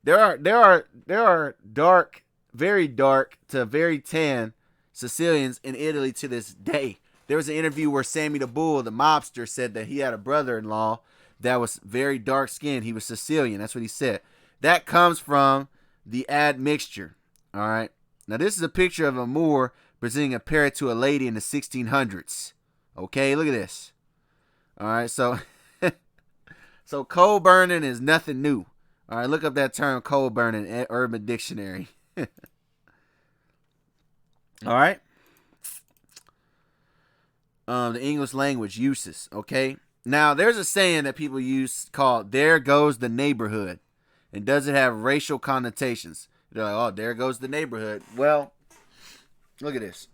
S1: There are dark, very dark to very tan Sicilians in Italy to this day. There was an interview where Sammy the Bull, the mobster, said that he had a brother-in-law that was very dark-skinned. He was Sicilian. That's what he said. That comes from the admixture. All right. Now, this is a picture of a Moor presenting a parrot to a lady in the 1600s. Okay, look at this. All right, so so coal burning is nothing new. All right, look up that term coal burning in Urban Dictionary. All right. The English language uses, okay? Now, there's a saying that people use called, there goes the neighborhood. And does it have racial connotations? They're like, oh, there goes the neighborhood. Well, look at this.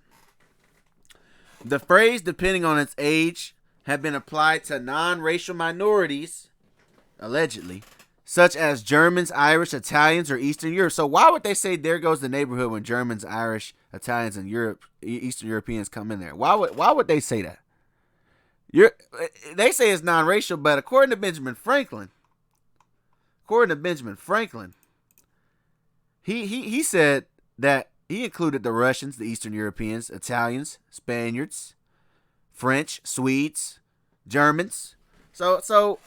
S1: The phrase, depending on its age, have been applied to non-racial minorities, allegedly, such as Germans, Irish, Italians, or Eastern Europe. So why would they say there goes the neighborhood when Germans, Irish, Italians, and Eastern Europeans come in there? Why would they say that? They say it's non-racial, but according to Benjamin Franklin, he said that he included the Russians, the Eastern Europeans, Italians, Spaniards, French, Swedes, Germans. So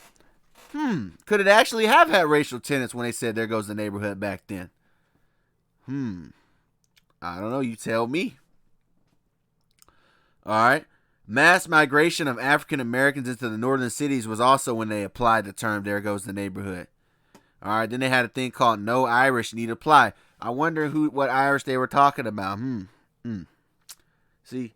S1: could it actually have had racial tenets when they said there goes the neighborhood back then? I don't know. You tell me. All right. Mass migration of African Americans into the northern cities was also when they applied the term there goes the neighborhood. All right. Then they had a thing called no Irish need apply. I wonder what Irish they were talking about. See,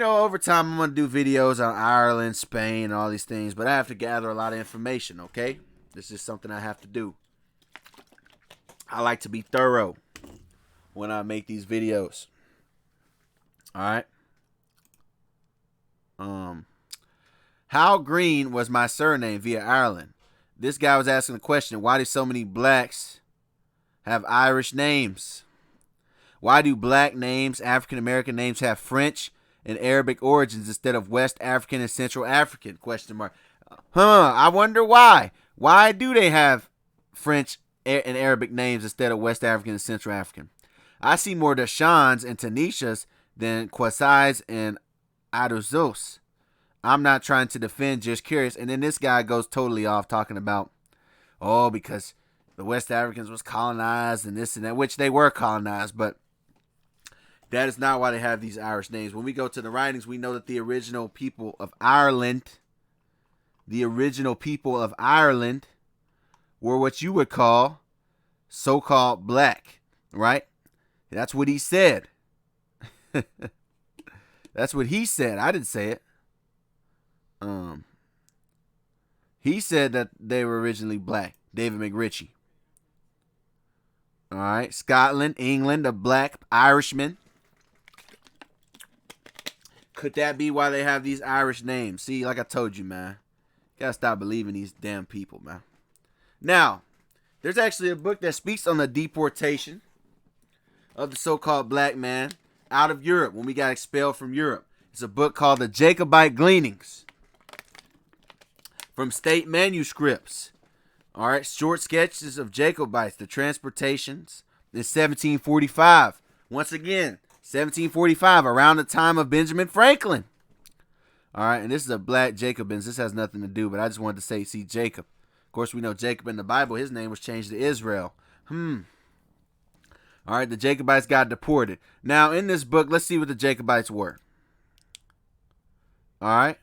S1: over time I'm going to do videos on Ireland, Spain, and all these things, but I have to gather a lot of information, okay? This is something I have to do. I like to be thorough when I make these videos. All right. How green was my surname via Ireland? This guy was asking the question, why do so many blacks have Irish names? Why do black names, African American names, have French and Arabic origins instead of West African and Central African? I wonder why. Why do they have French and Arabic names instead of West African and Central African? I see more Dashans and Tanishas than Kwasais and Aduzos. I'm not trying to defend, just curious. And then this guy goes totally off talking about, because the West Africans was colonized and this and that, which they were colonized, but that is not why they have these Irish names. When we go to the writings, we know that the original people of Ireland were what you would call so-called black, right? That's what he said. That's what he said. I didn't say it. He said that they were originally black. David McRitchie. All right. Scotland, England, a black Irishman. Could that be why they have these Irish names? See, like I told you, man. You gotta stop believing these damn people, man. Now, there's actually a book that speaks on the deportation of the so-called black man out of Europe when we got expelled from Europe. It's a book called The Jacobite Gleanings from State Manuscripts. All right, short sketches of Jacobites, the transportations in 1745. Once again, 1745, around the time of Benjamin Franklin. All right, and this is a black Jacobins. This has nothing to do, but I just wanted to say, see, Jacob. Of course, we know Jacob in the Bible, his name was changed to Israel. All right, the Jacobites got deported. Now, in this book, let's see what the Jacobites were. All right.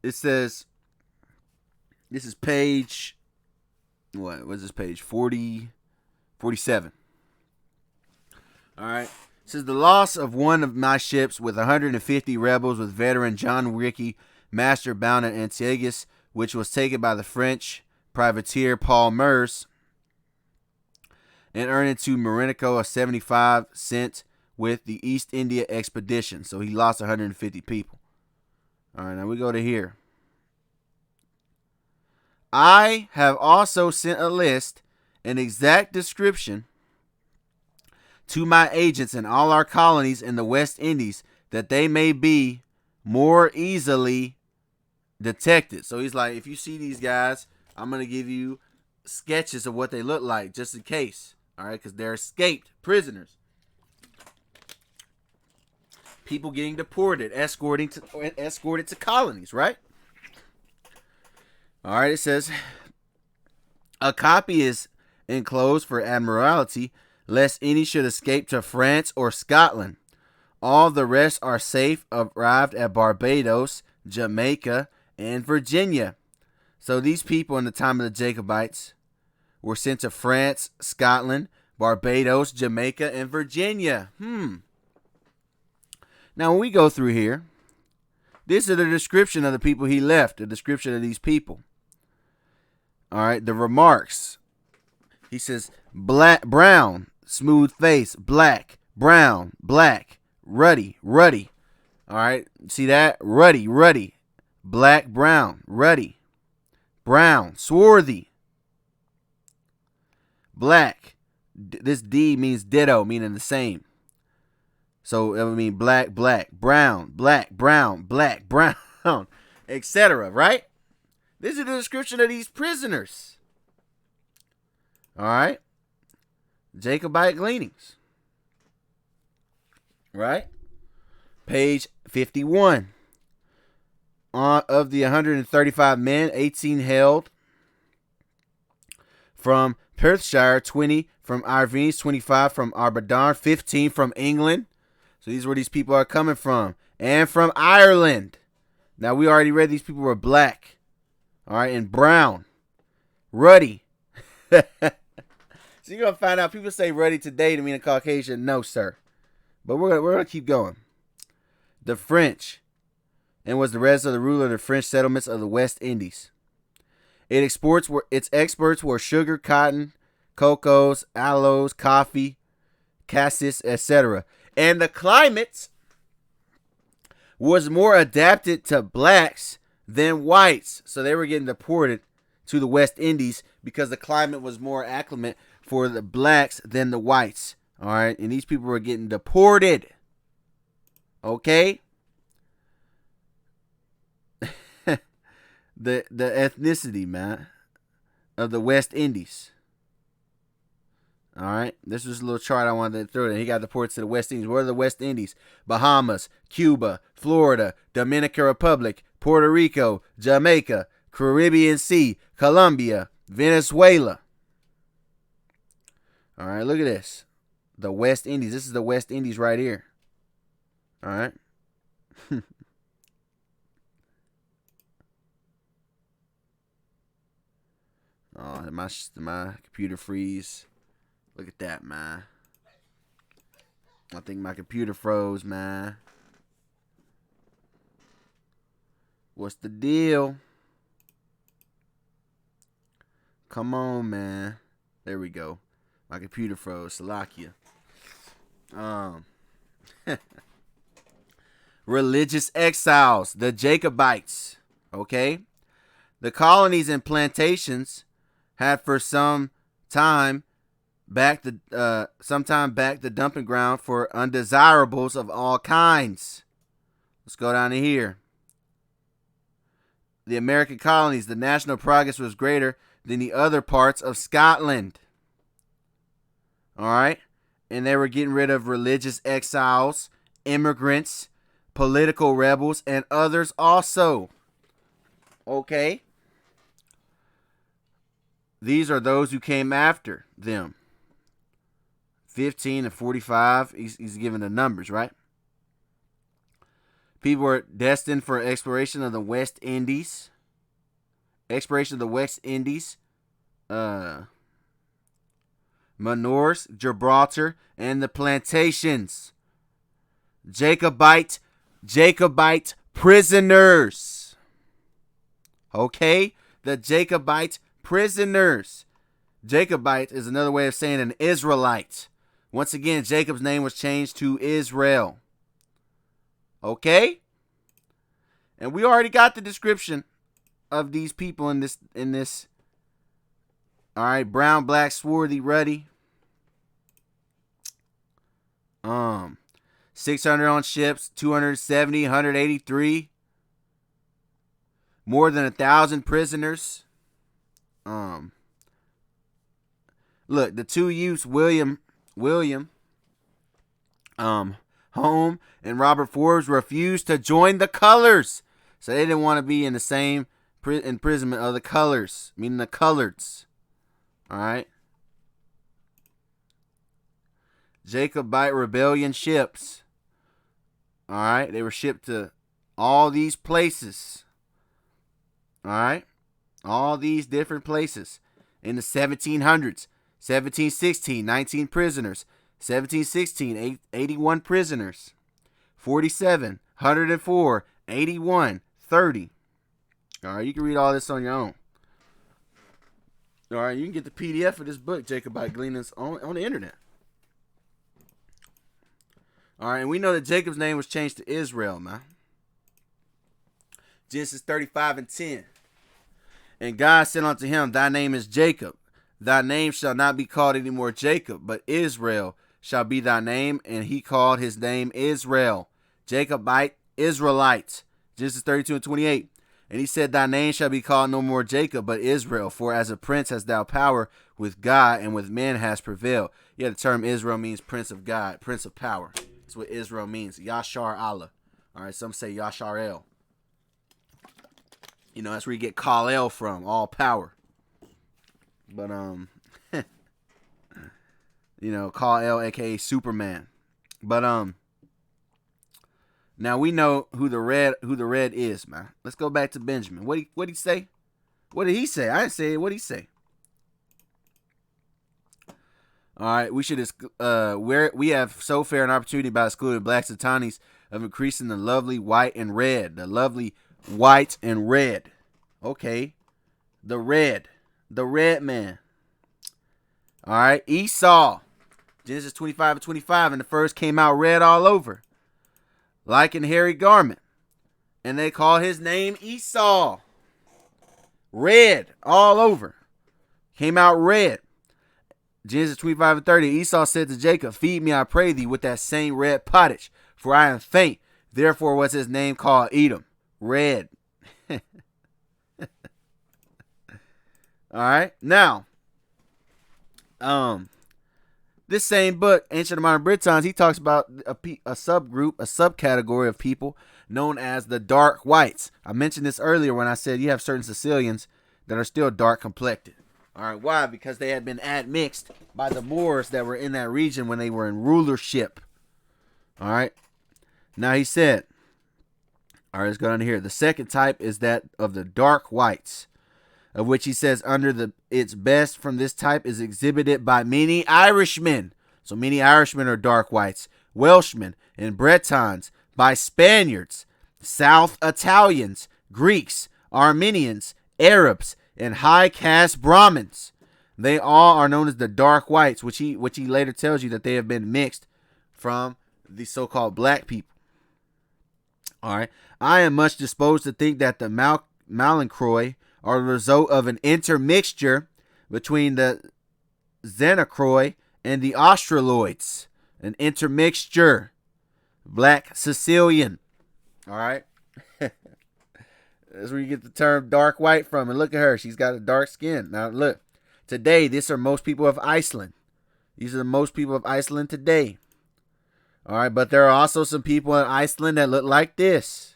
S1: It says, this is page, what is this page? 47. All right. It says, the loss of one of my ships with 150 rebels with veteran John Rickey, master bound at Antiochus, which was taken by the French privateer Paul Merce, and earned to Marinico a 75 cent with the East India expedition. So he lost 150 people. All right, now we go to here. I have also sent a list, an exact description to my agents in all our colonies in the West Indies, that they may be more easily detected. So he's like, if you see these guys, I'm going to give you sketches of what they look like just in case. All right, because they're escaped prisoners. People getting deported, escorted to colonies, right? All right, it says, a copy is enclosed for admiralty, lest any should escape to France or Scotland. All the rest are safe, arrived at Barbados, Jamaica, and Virginia. So these people in the time of the Jacobites were sent to France, Scotland, Barbados, Jamaica, and Virginia. Now, when we go through here, this is the description of the people he left, the description of these people. All right, the remarks. He says, black, brown, smooth face, black, brown, black, ruddy, ruddy. All right, see that? Ruddy, ruddy, black, brown, ruddy, brown, swarthy, black. This D means ditto, meaning the same. So it would mean black, black, brown, black, brown, etc. Right? This is the description of these prisoners. All right, Jacobite gleanings. Right? Page 51. Of the 135 men, 18 held from Perthshire, 20 from Inverness, 25 from Arbadon, 15 from England. So these are where these people are coming from. And from Ireland. Now, we already read these people were black. All right, and brown. Ruddy. So you're going to find out. People say ruddy today to mean a Caucasian. No, sir. But we're gonna keep going. The French. And was the rest of the ruler of the French settlements of the West Indies. Its exports were sugar, cotton, cocoas, aloes, coffee, cassis, etc. And the climate was more adapted to blacks than whites. So they were getting deported to the West Indies because the climate was more acclimate for the blacks than the whites. All right. And these people were getting deported. Okay. The ethnicity, man, of the West Indies. All right. This was a little chart I wanted to throw in. He got deported to the West Indies. What are the West Indies? Bahamas, Cuba, Florida, Dominican Republic, Puerto Rico, Jamaica, Caribbean Sea, Colombia, Venezuela. All right. Look at this. The West Indies. This is the West Indies right here. All right. Oh, my computer freeze. Look at that, man. I think my computer froze, man. What's the deal? Come on, man. There we go. My computer froze. Salakia. Religious exiles. The Jacobites. Okay? The colonies and plantations had for some time back the dumping ground for undesirables of all kinds. Let's go down to here. The American colonies, the national progress was greater than the other parts of Scotland. All right? And they were getting rid of religious exiles, immigrants, political rebels, and others also. Okay? These are those who came after them. 15 and 45. He's giving the numbers, right? People were destined for exploration of the West Indies. Exploration of the West Indies. Manors, Gibraltar, and the plantations. Jacobite prisoners. Okay? The Jacobite prisoners. Jacobite is another way of saying an Israelite. Once again, Jacob's name was changed to Israel. Okay? And we already got the description of these people in this. All right, brown, black, swarthy, ruddy. 600 on ships, 270, 183. More than 1,000 prisoners. Look, the two youths, William, Home and Robert Forbes refused to join the colors. So they didn't want to be in the same imprisonment of the colors, meaning the coloreds. All right. Jacobite rebellion ships. All right. They were shipped to all these places. All right. All these different places in the 1700s. 1716, 19 prisoners. 1716, 81 prisoners. 47, 104, 81, 30. All right, you can read all this on your own. All right, you can get the PDF of this book, Jacobite Gleanings, on the internet. All right, and we know that Jacob's name was changed to Israel, man. Genesis 35 and 10. And God said unto him, thy name is Jacob. Thy name shall not be called any more Jacob, but Israel shall be thy name. And he called his name Israel. Jacobite, Israelites. Genesis 32 and 28. And he said, thy name shall be called no more Jacob, but Israel. For as a prince hast thou power with God, and with men hast prevailed. Yeah, the term Israel means prince of God, prince of power. That's what Israel means. Yashar Allah. All right, some say Yasharel. You know, that's where you get Kal-El from, all power. But, you know, Kal-El, a.k.a. Superman. But, now we know who the red is, man. Let's go back to Benjamin. What'd he say? What did he say? I didn't say it. What'd he say? All right, we should we have so fair an opportunity by excluding blacks and tawnies of increasing the lovely white and red. The lovely white and red. Okay. The red man. All right, Esau. Genesis 25 and 25, and the first came out red all over, like an hairy garment. And they call his name Esau. Red all over. Came out red. Genesis 25 and 30. Esau said to Jacob, feed me, I pray thee, with that same red pottage, for I am faint. Therefore was his name called Edom. Red. All right. Now, this same book, Ancient and Modern Britons, he talks about a subgroup, a subcategory of people known as the dark whites. I mentioned this earlier when I said you have certain Sicilians that are still dark complected. All right, why? Because they had been admixed by the Moors that were in that region when they were in rulership. All right. Now he said, all right, let's go down to here. The second type is that of the dark whites, of which he says its best from this type is exhibited by many Irishmen. So many Irishmen are dark whites, Welshmen and Bretons, by Spaniards, South Italians, Greeks, Armenians, Arabs, and high caste Brahmins. They all are known as the dark whites, which he later tells you that they have been mixed from the so-called black people. All right. I am much disposed to think that the Malencroi are the result of an intermixture between the Xenocroi and the Australoids. An intermixture. Black Sicilian. All right. That's where you get the term dark white from. And look at her. She's got a dark skin. Now look. Today, these are most people of Iceland. These are the most people of Iceland today. All right. But there are also some people in Iceland that look like this.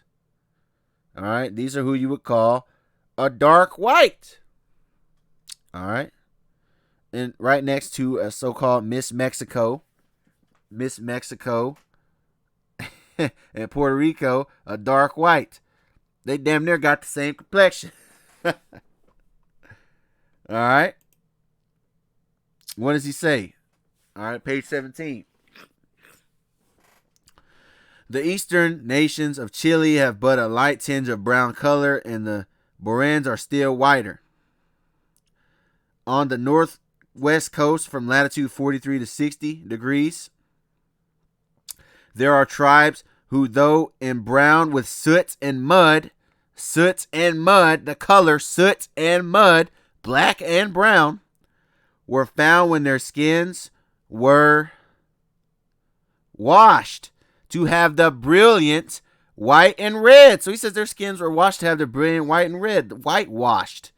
S1: All right. These are who you would call a dark white. All right. And right next to a so-called Miss Mexico. Miss Mexico. And Puerto Rico, a dark white. They damn near got the same complexion. All right. What does he say? All right, page 17. The eastern nations of Chile have but a light tinge of brown color, and the Borans are still whiter. On the northwest coast, from latitude 43 to 60 degrees, there are tribes who, though embrowned with soot and mud, the color soot and mud, black and brown, were found when their skins were washed to have the brilliant white and red. So he says their skins were washed to have the brilliant white and red, whitewashed.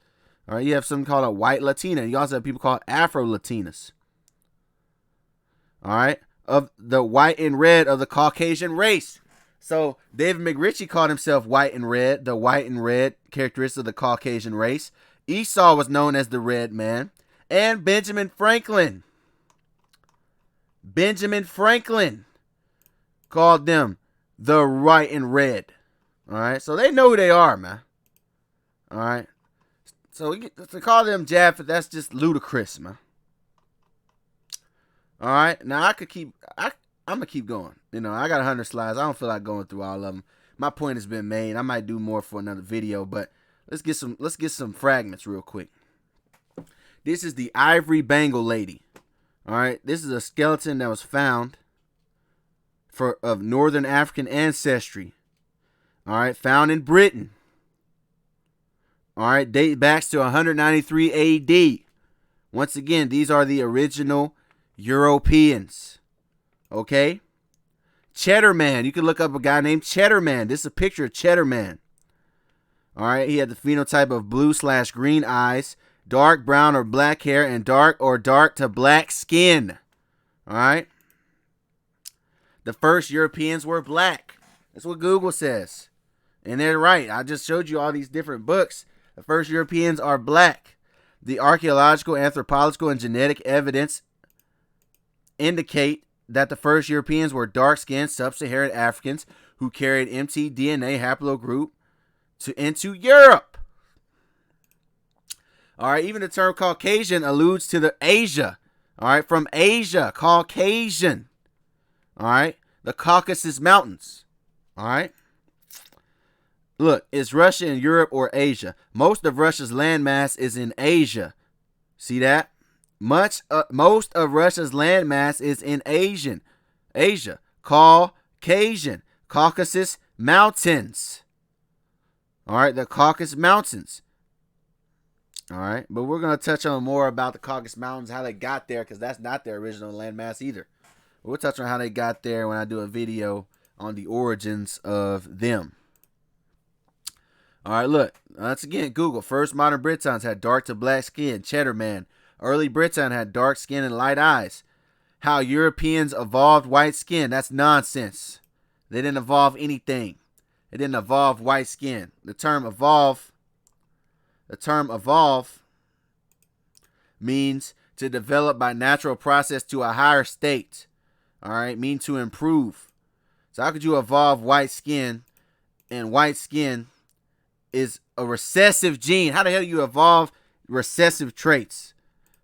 S1: All right, you have something called a white Latina. You also have people called Afro Latinas. All right, of the white and red of the Caucasian race. So David McRitchie called himself white and red, the white and red characteristics of the Caucasian race. Esau was known as the red man. And Benjamin Franklin called them the white and red. All right, so they know who they are, man. All right, so to call them Japheth, that's just ludicrous, man. All right, now I'm gonna keep going. You know, I got 100 slides. I don't feel like going through all of them. My point has been made. I might do more for another video, but let's get some fragments real quick. This is the ivory bangle lady. All right, this is a skeleton that was found of Northern African ancestry. All right, found in Britain. All right, date back to 193 AD. Once again, these are the original Europeans. Okay? Cheddar Man. You can look up a guy named Cheddar Man. This is a picture of Cheddar Man. All right, he had the phenotype of blue/green eyes, dark brown or black hair, and dark to black skin. All right? The first Europeans were black. That's what Google says. And they're right. I just showed you all these different books. The first Europeans are black. The archaeological, anthropological, and genetic evidence indicate that the first Europeans were dark-skinned sub-Saharan Africans who carried mtDNA haplogroup into Europe. All right, even the term Caucasian alludes to the Asia. All right, from Asia, Caucasian. All right, the Caucasus Mountains. All right. Look, is Russia in Europe or Asia? Most of Russia's landmass is in Asia. See that? Most of Russia's landmass is in Asia. Caucasian. Caucasus Mountains. All right, the Caucasus Mountains. All right, but we're going to touch on more about the Caucasus Mountains, how they got there, because that's not their original landmass either. We'll touch on how they got there when I do a video on the origins of them. All right, look. Once again, Google. First modern Britons had dark to black skin. Cheddar Man. Early Briton had dark skin and light eyes. How Europeans evolved white skin. That's nonsense. They didn't evolve anything. They didn't evolve white skin. The term evolve means to develop by natural process to a higher state. All right, mean to improve. So how could you evolve white skin? And white skin is a recessive gene. How the hell do you evolve recessive traits?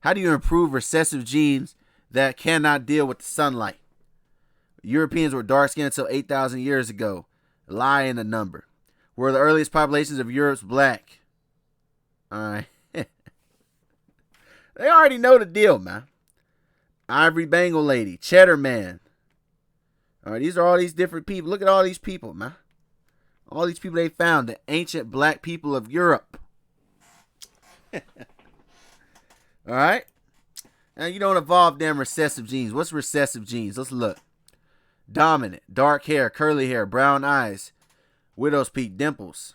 S1: How do you improve recessive genes that cannot deal with the sunlight? Europeans were dark skinned until 8,000 years ago. Lie in the number. Were the earliest populations of Europe's black? All right. They already know the deal, man. Ivory Bengal lady, Cheddar Man. All right, these are all these different people. Look at all these people, man. All these people they found, the ancient black people of Europe. All right. Now, you don't evolve damn recessive genes. What's recessive genes? Let's look. Dominant, dark hair, curly hair, brown eyes, widow's peak, dimples,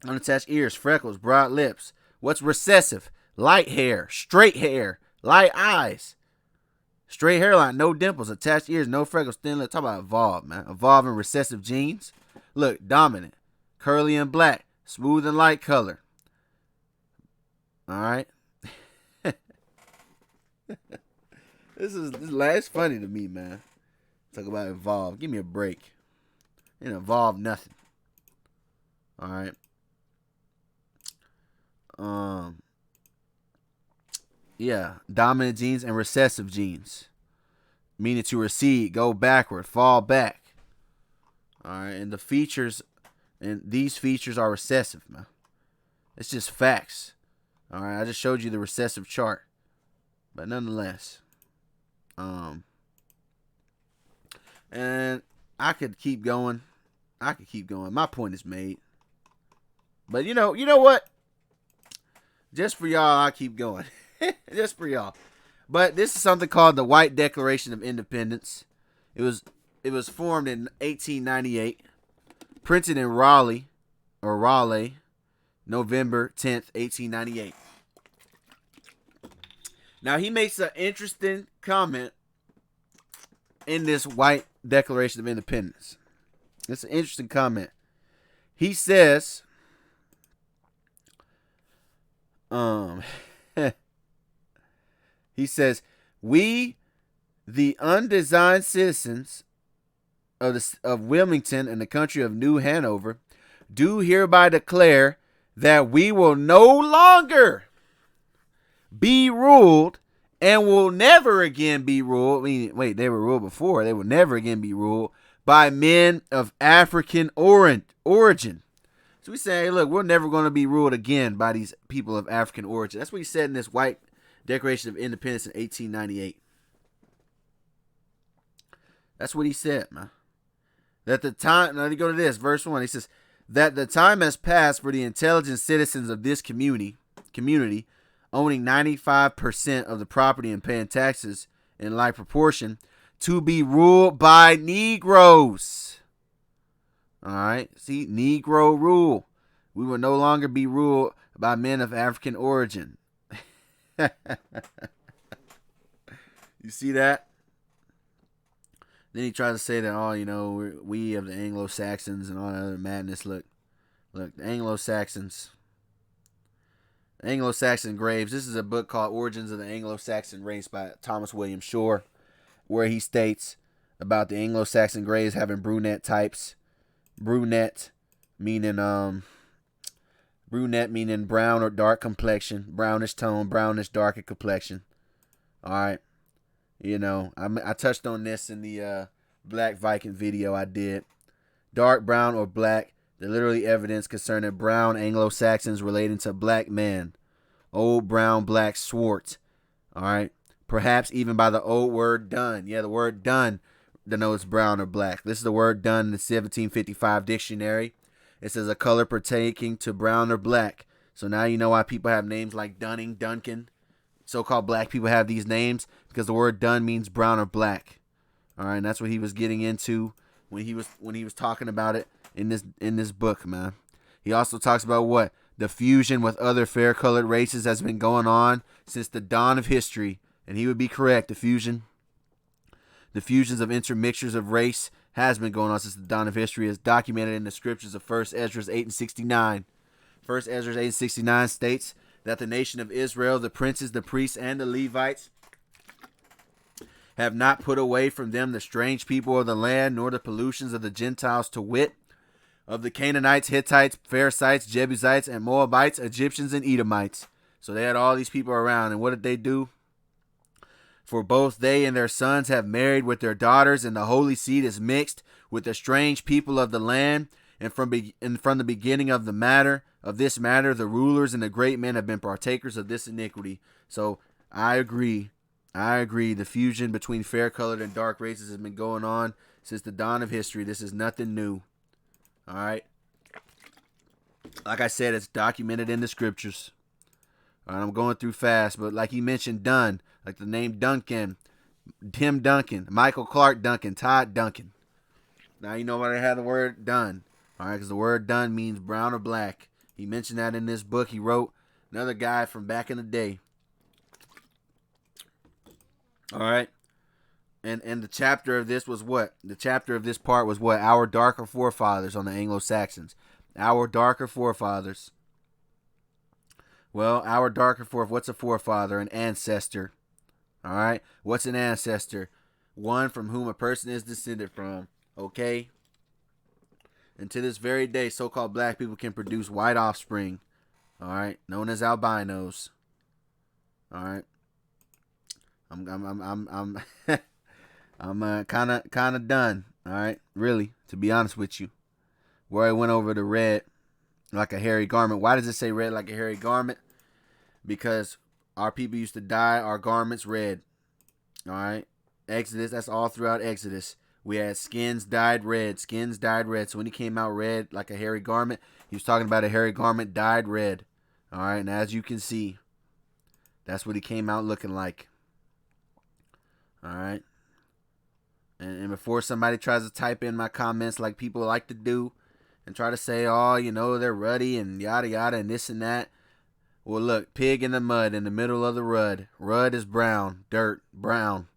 S1: unattached ears, freckles, broad lips. What's recessive? Light hair, light eyes, straight hairline, no dimples, attached ears, no freckles, thin lips. Talk about evolve, man. Evolving recessive genes. Look, dominant, curly and black, smooth and light color. All right. This is funny to me, man. Talk about evolve. Give me a break. Ain't evolve nothing. All right. Yeah, dominant genes and recessive genes, meaning to recede, go backward, fall back. All right, and these features are recessive, man. It's just facts. All right, I just showed you the recessive chart, but nonetheless, and I could keep going. My point is made. But you know what? Just for y'all, I keep going. Just for y'all. But this is something called the White Declaration of Independence. It was formed in 1898, printed in Raleigh, November 10th, 1898. Now, he makes an interesting comment in this White Declaration of Independence. It's an interesting comment. He says, we, the undesigned citizens of Wilmington and the country of New Hanover, do hereby declare that we will no longer be ruled and will never again be ruled. They were ruled before. They will never again be ruled by men of African origin. So we say, hey, look, we're never going to be ruled again by these people of African origin. That's what he said in this White Declaration of Independence in 1898. That's what he said, man. That the time, now you go to this, verse 1. He says, that the time has passed for the intelligent citizens of this community owning 95% of the property and paying taxes in like proportion, to be ruled by Negroes. All right. See, Negro rule. We will no longer be ruled by men of African origin. You see that? Then he tries to say that, oh, you know, we of the Anglo-Saxons and all that other madness. Look, the Anglo-Saxon Graves. This is a book called Origins of the Anglo-Saxon Race by Thomas William Shore, where he states about the Anglo-Saxon Graves having brunette types. Brunette meaning brown or dark complexion, brownish tone, brownish darker complexion. All right. You know, I touched on this in the Black Viking video I did. Dark brown or black, the literally evidence concerning brown Anglo-Saxons relating to black men. Old brown black swart. All right. Perhaps even by the old word dun. Yeah, the word dun denotes brown or black. This is the word dun in the 1755 dictionary. It says a color pertaining to brown or black. So now you know why people have names like Dunning, Duncan. So-called black people have these names because the word dun means brown or black. All right, and that's what he was getting into when he was talking about it in this book, man. He also talks about what the fusion with other fair-colored races has been going on since the dawn of history, and he would be correct. The fusions of intermixtures of race has been going on since the dawn of history, as documented in the scriptures of 1 Ezra 8:69. 1 Ezra 8:69 states that the nation of Israel, the princes, the priests, and the Levites have not put away from them the strange people of the land, nor the pollutions of the Gentiles, to wit, of the Canaanites, Hittites, Perizzites, Jebusites, and Moabites, Egyptians, and Edomites. So they had all these people around, and what did they do? For both they and their sons have married with their daughters, and the holy seed is mixed with the strange people of the land. And from the beginning of this matter, the rulers and the great men have been partakers of this iniquity. So I agree. The fusion between fair-colored and dark races has been going on since the dawn of history. This is nothing new. All right. Like I said, it's documented in the scriptures. All right, I'm going through fast, but like he mentioned, Dunn, like the name Duncan, Tim Duncan, Michael Clark Duncan, Todd Duncan. Now you know why they have the word dun. All right, because the word dun means brown or black. He mentioned that in this book he wrote. Another guy from back in the day. All right. And the chapter of this was what? The chapter of this part was what? Our darker forefathers on the Anglo-Saxons. Our darker forefathers. Well, our darker what's a forefather? An ancestor. All right. What's an ancestor? One from whom a person is descended from. Okay. And to this very day, so-called black people can produce white offspring. All right. Known as albinos. All right. I'm kind of done. All right. Really, to be honest with you. Where I went over the red like a hairy garment. Why does it say red like a hairy garment? Because our people used to dye our garments red. All right. Exodus, that's all throughout Exodus. We had skins dyed red. So when he came out red like a hairy garment, he was talking about a hairy garment dyed red. All right. And as you can see, that's what he came out looking like. All right. And before somebody tries to type in my comments like people like to do and try to say, oh, you know, they're ruddy and yada yada and this and that. Well, look, pig in the mud in the middle of the rud. Rud is brown, dirt, brown.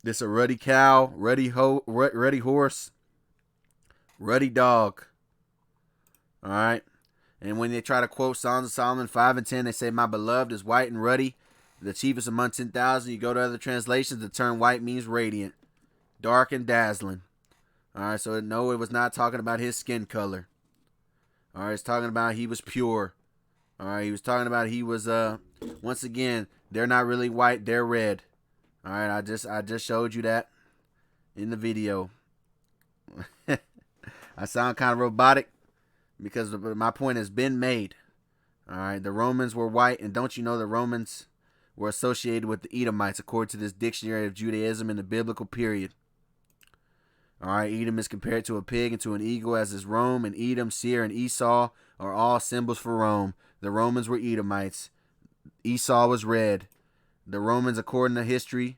S1: This a ruddy cow, ruddy horse, ruddy dog. All right. And when they try to quote Songs of Solomon 5 and 10, they say, my beloved is white and ruddy, the chiefest among 10,000. You go to other translations, the term white means radiant, dark and dazzling. All right. So no, it was not talking about his skin color. All right. It's talking about he was pure. All right. He was talking about he was, once again, they're not really white. They're red. All right, I just showed you that in the video. I sound kind of robotic because my point has been made. All right, the Romans were white, and don't you know the Romans were associated with the Edomites, according to this dictionary of Judaism in the biblical period. All right, Edom is compared to a pig and to an eagle, as is Rome, and Edom, Seir, and Esau are all symbols for Rome. The Romans were Edomites. Esau was red. The Romans, according to history,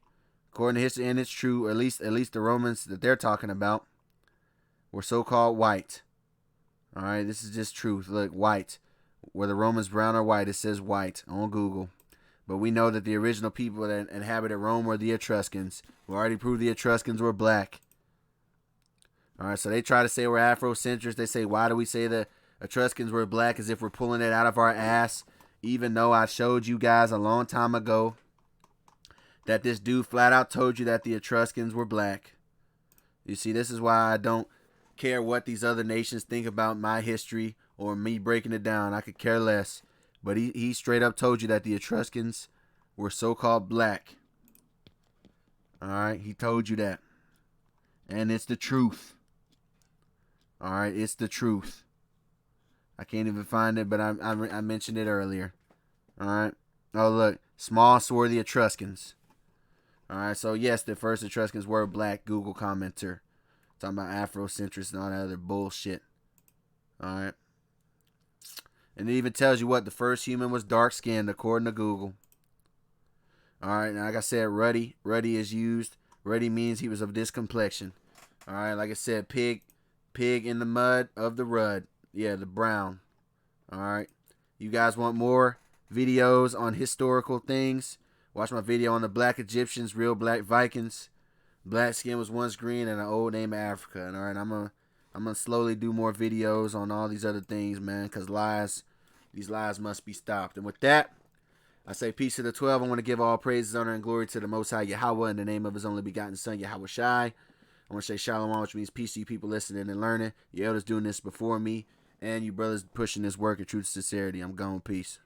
S1: and it's true, or at least the Romans that they're talking about, were so-called white. All right, this is just truth. Look, white. Were the Romans brown or white? It says white on Google. But we know that the original people that inhabited Rome were the Etruscans. We already proved the Etruscans were black. All right, so they try to say we're Afrocentrists. They say, why do we say the Etruscans were black, as if we're pulling it out of our ass, even though I showed you guys a long time ago that this dude flat out told you that the Etruscans were black. You see, this is why I don't care what these other nations think about my history or me breaking it down. I could care less. But he straight up told you that the Etruscans were so-called black. All right, he told you that. And it's the truth. All right, it's the truth. I can't even find it, but I mentioned it earlier. All right. Oh, look. Small swore the Etruscans. All right, so yes, the first Etruscans were black. Google commenter. Talking about Afrocentrists and all that other bullshit. All right. And it even tells you what the first human was dark-skinned, according to Google. All right, and like I said, ruddy. Ruddy is used. Ruddy means he was of this complexion. All right, like I said, pig in the mud of the rud. Yeah, the brown. All right. You guys want more videos on historical things? Watch my video on the black Egyptians, real black Vikings. Black skin was once green and an old name of Africa. And all right, I'm gonna slowly do more videos on all these other things, man, because these lies must be stopped. And with that, I say peace to the 12. I want to give all praises, honor, and glory to the Most High Yahawah in the name of His only begotten Son, yahawashi. I want to say shalom, which means peace to you people listening and learning. You elders doing this before me, and you brothers pushing this work in truth and sincerity. I'm gone. Peace.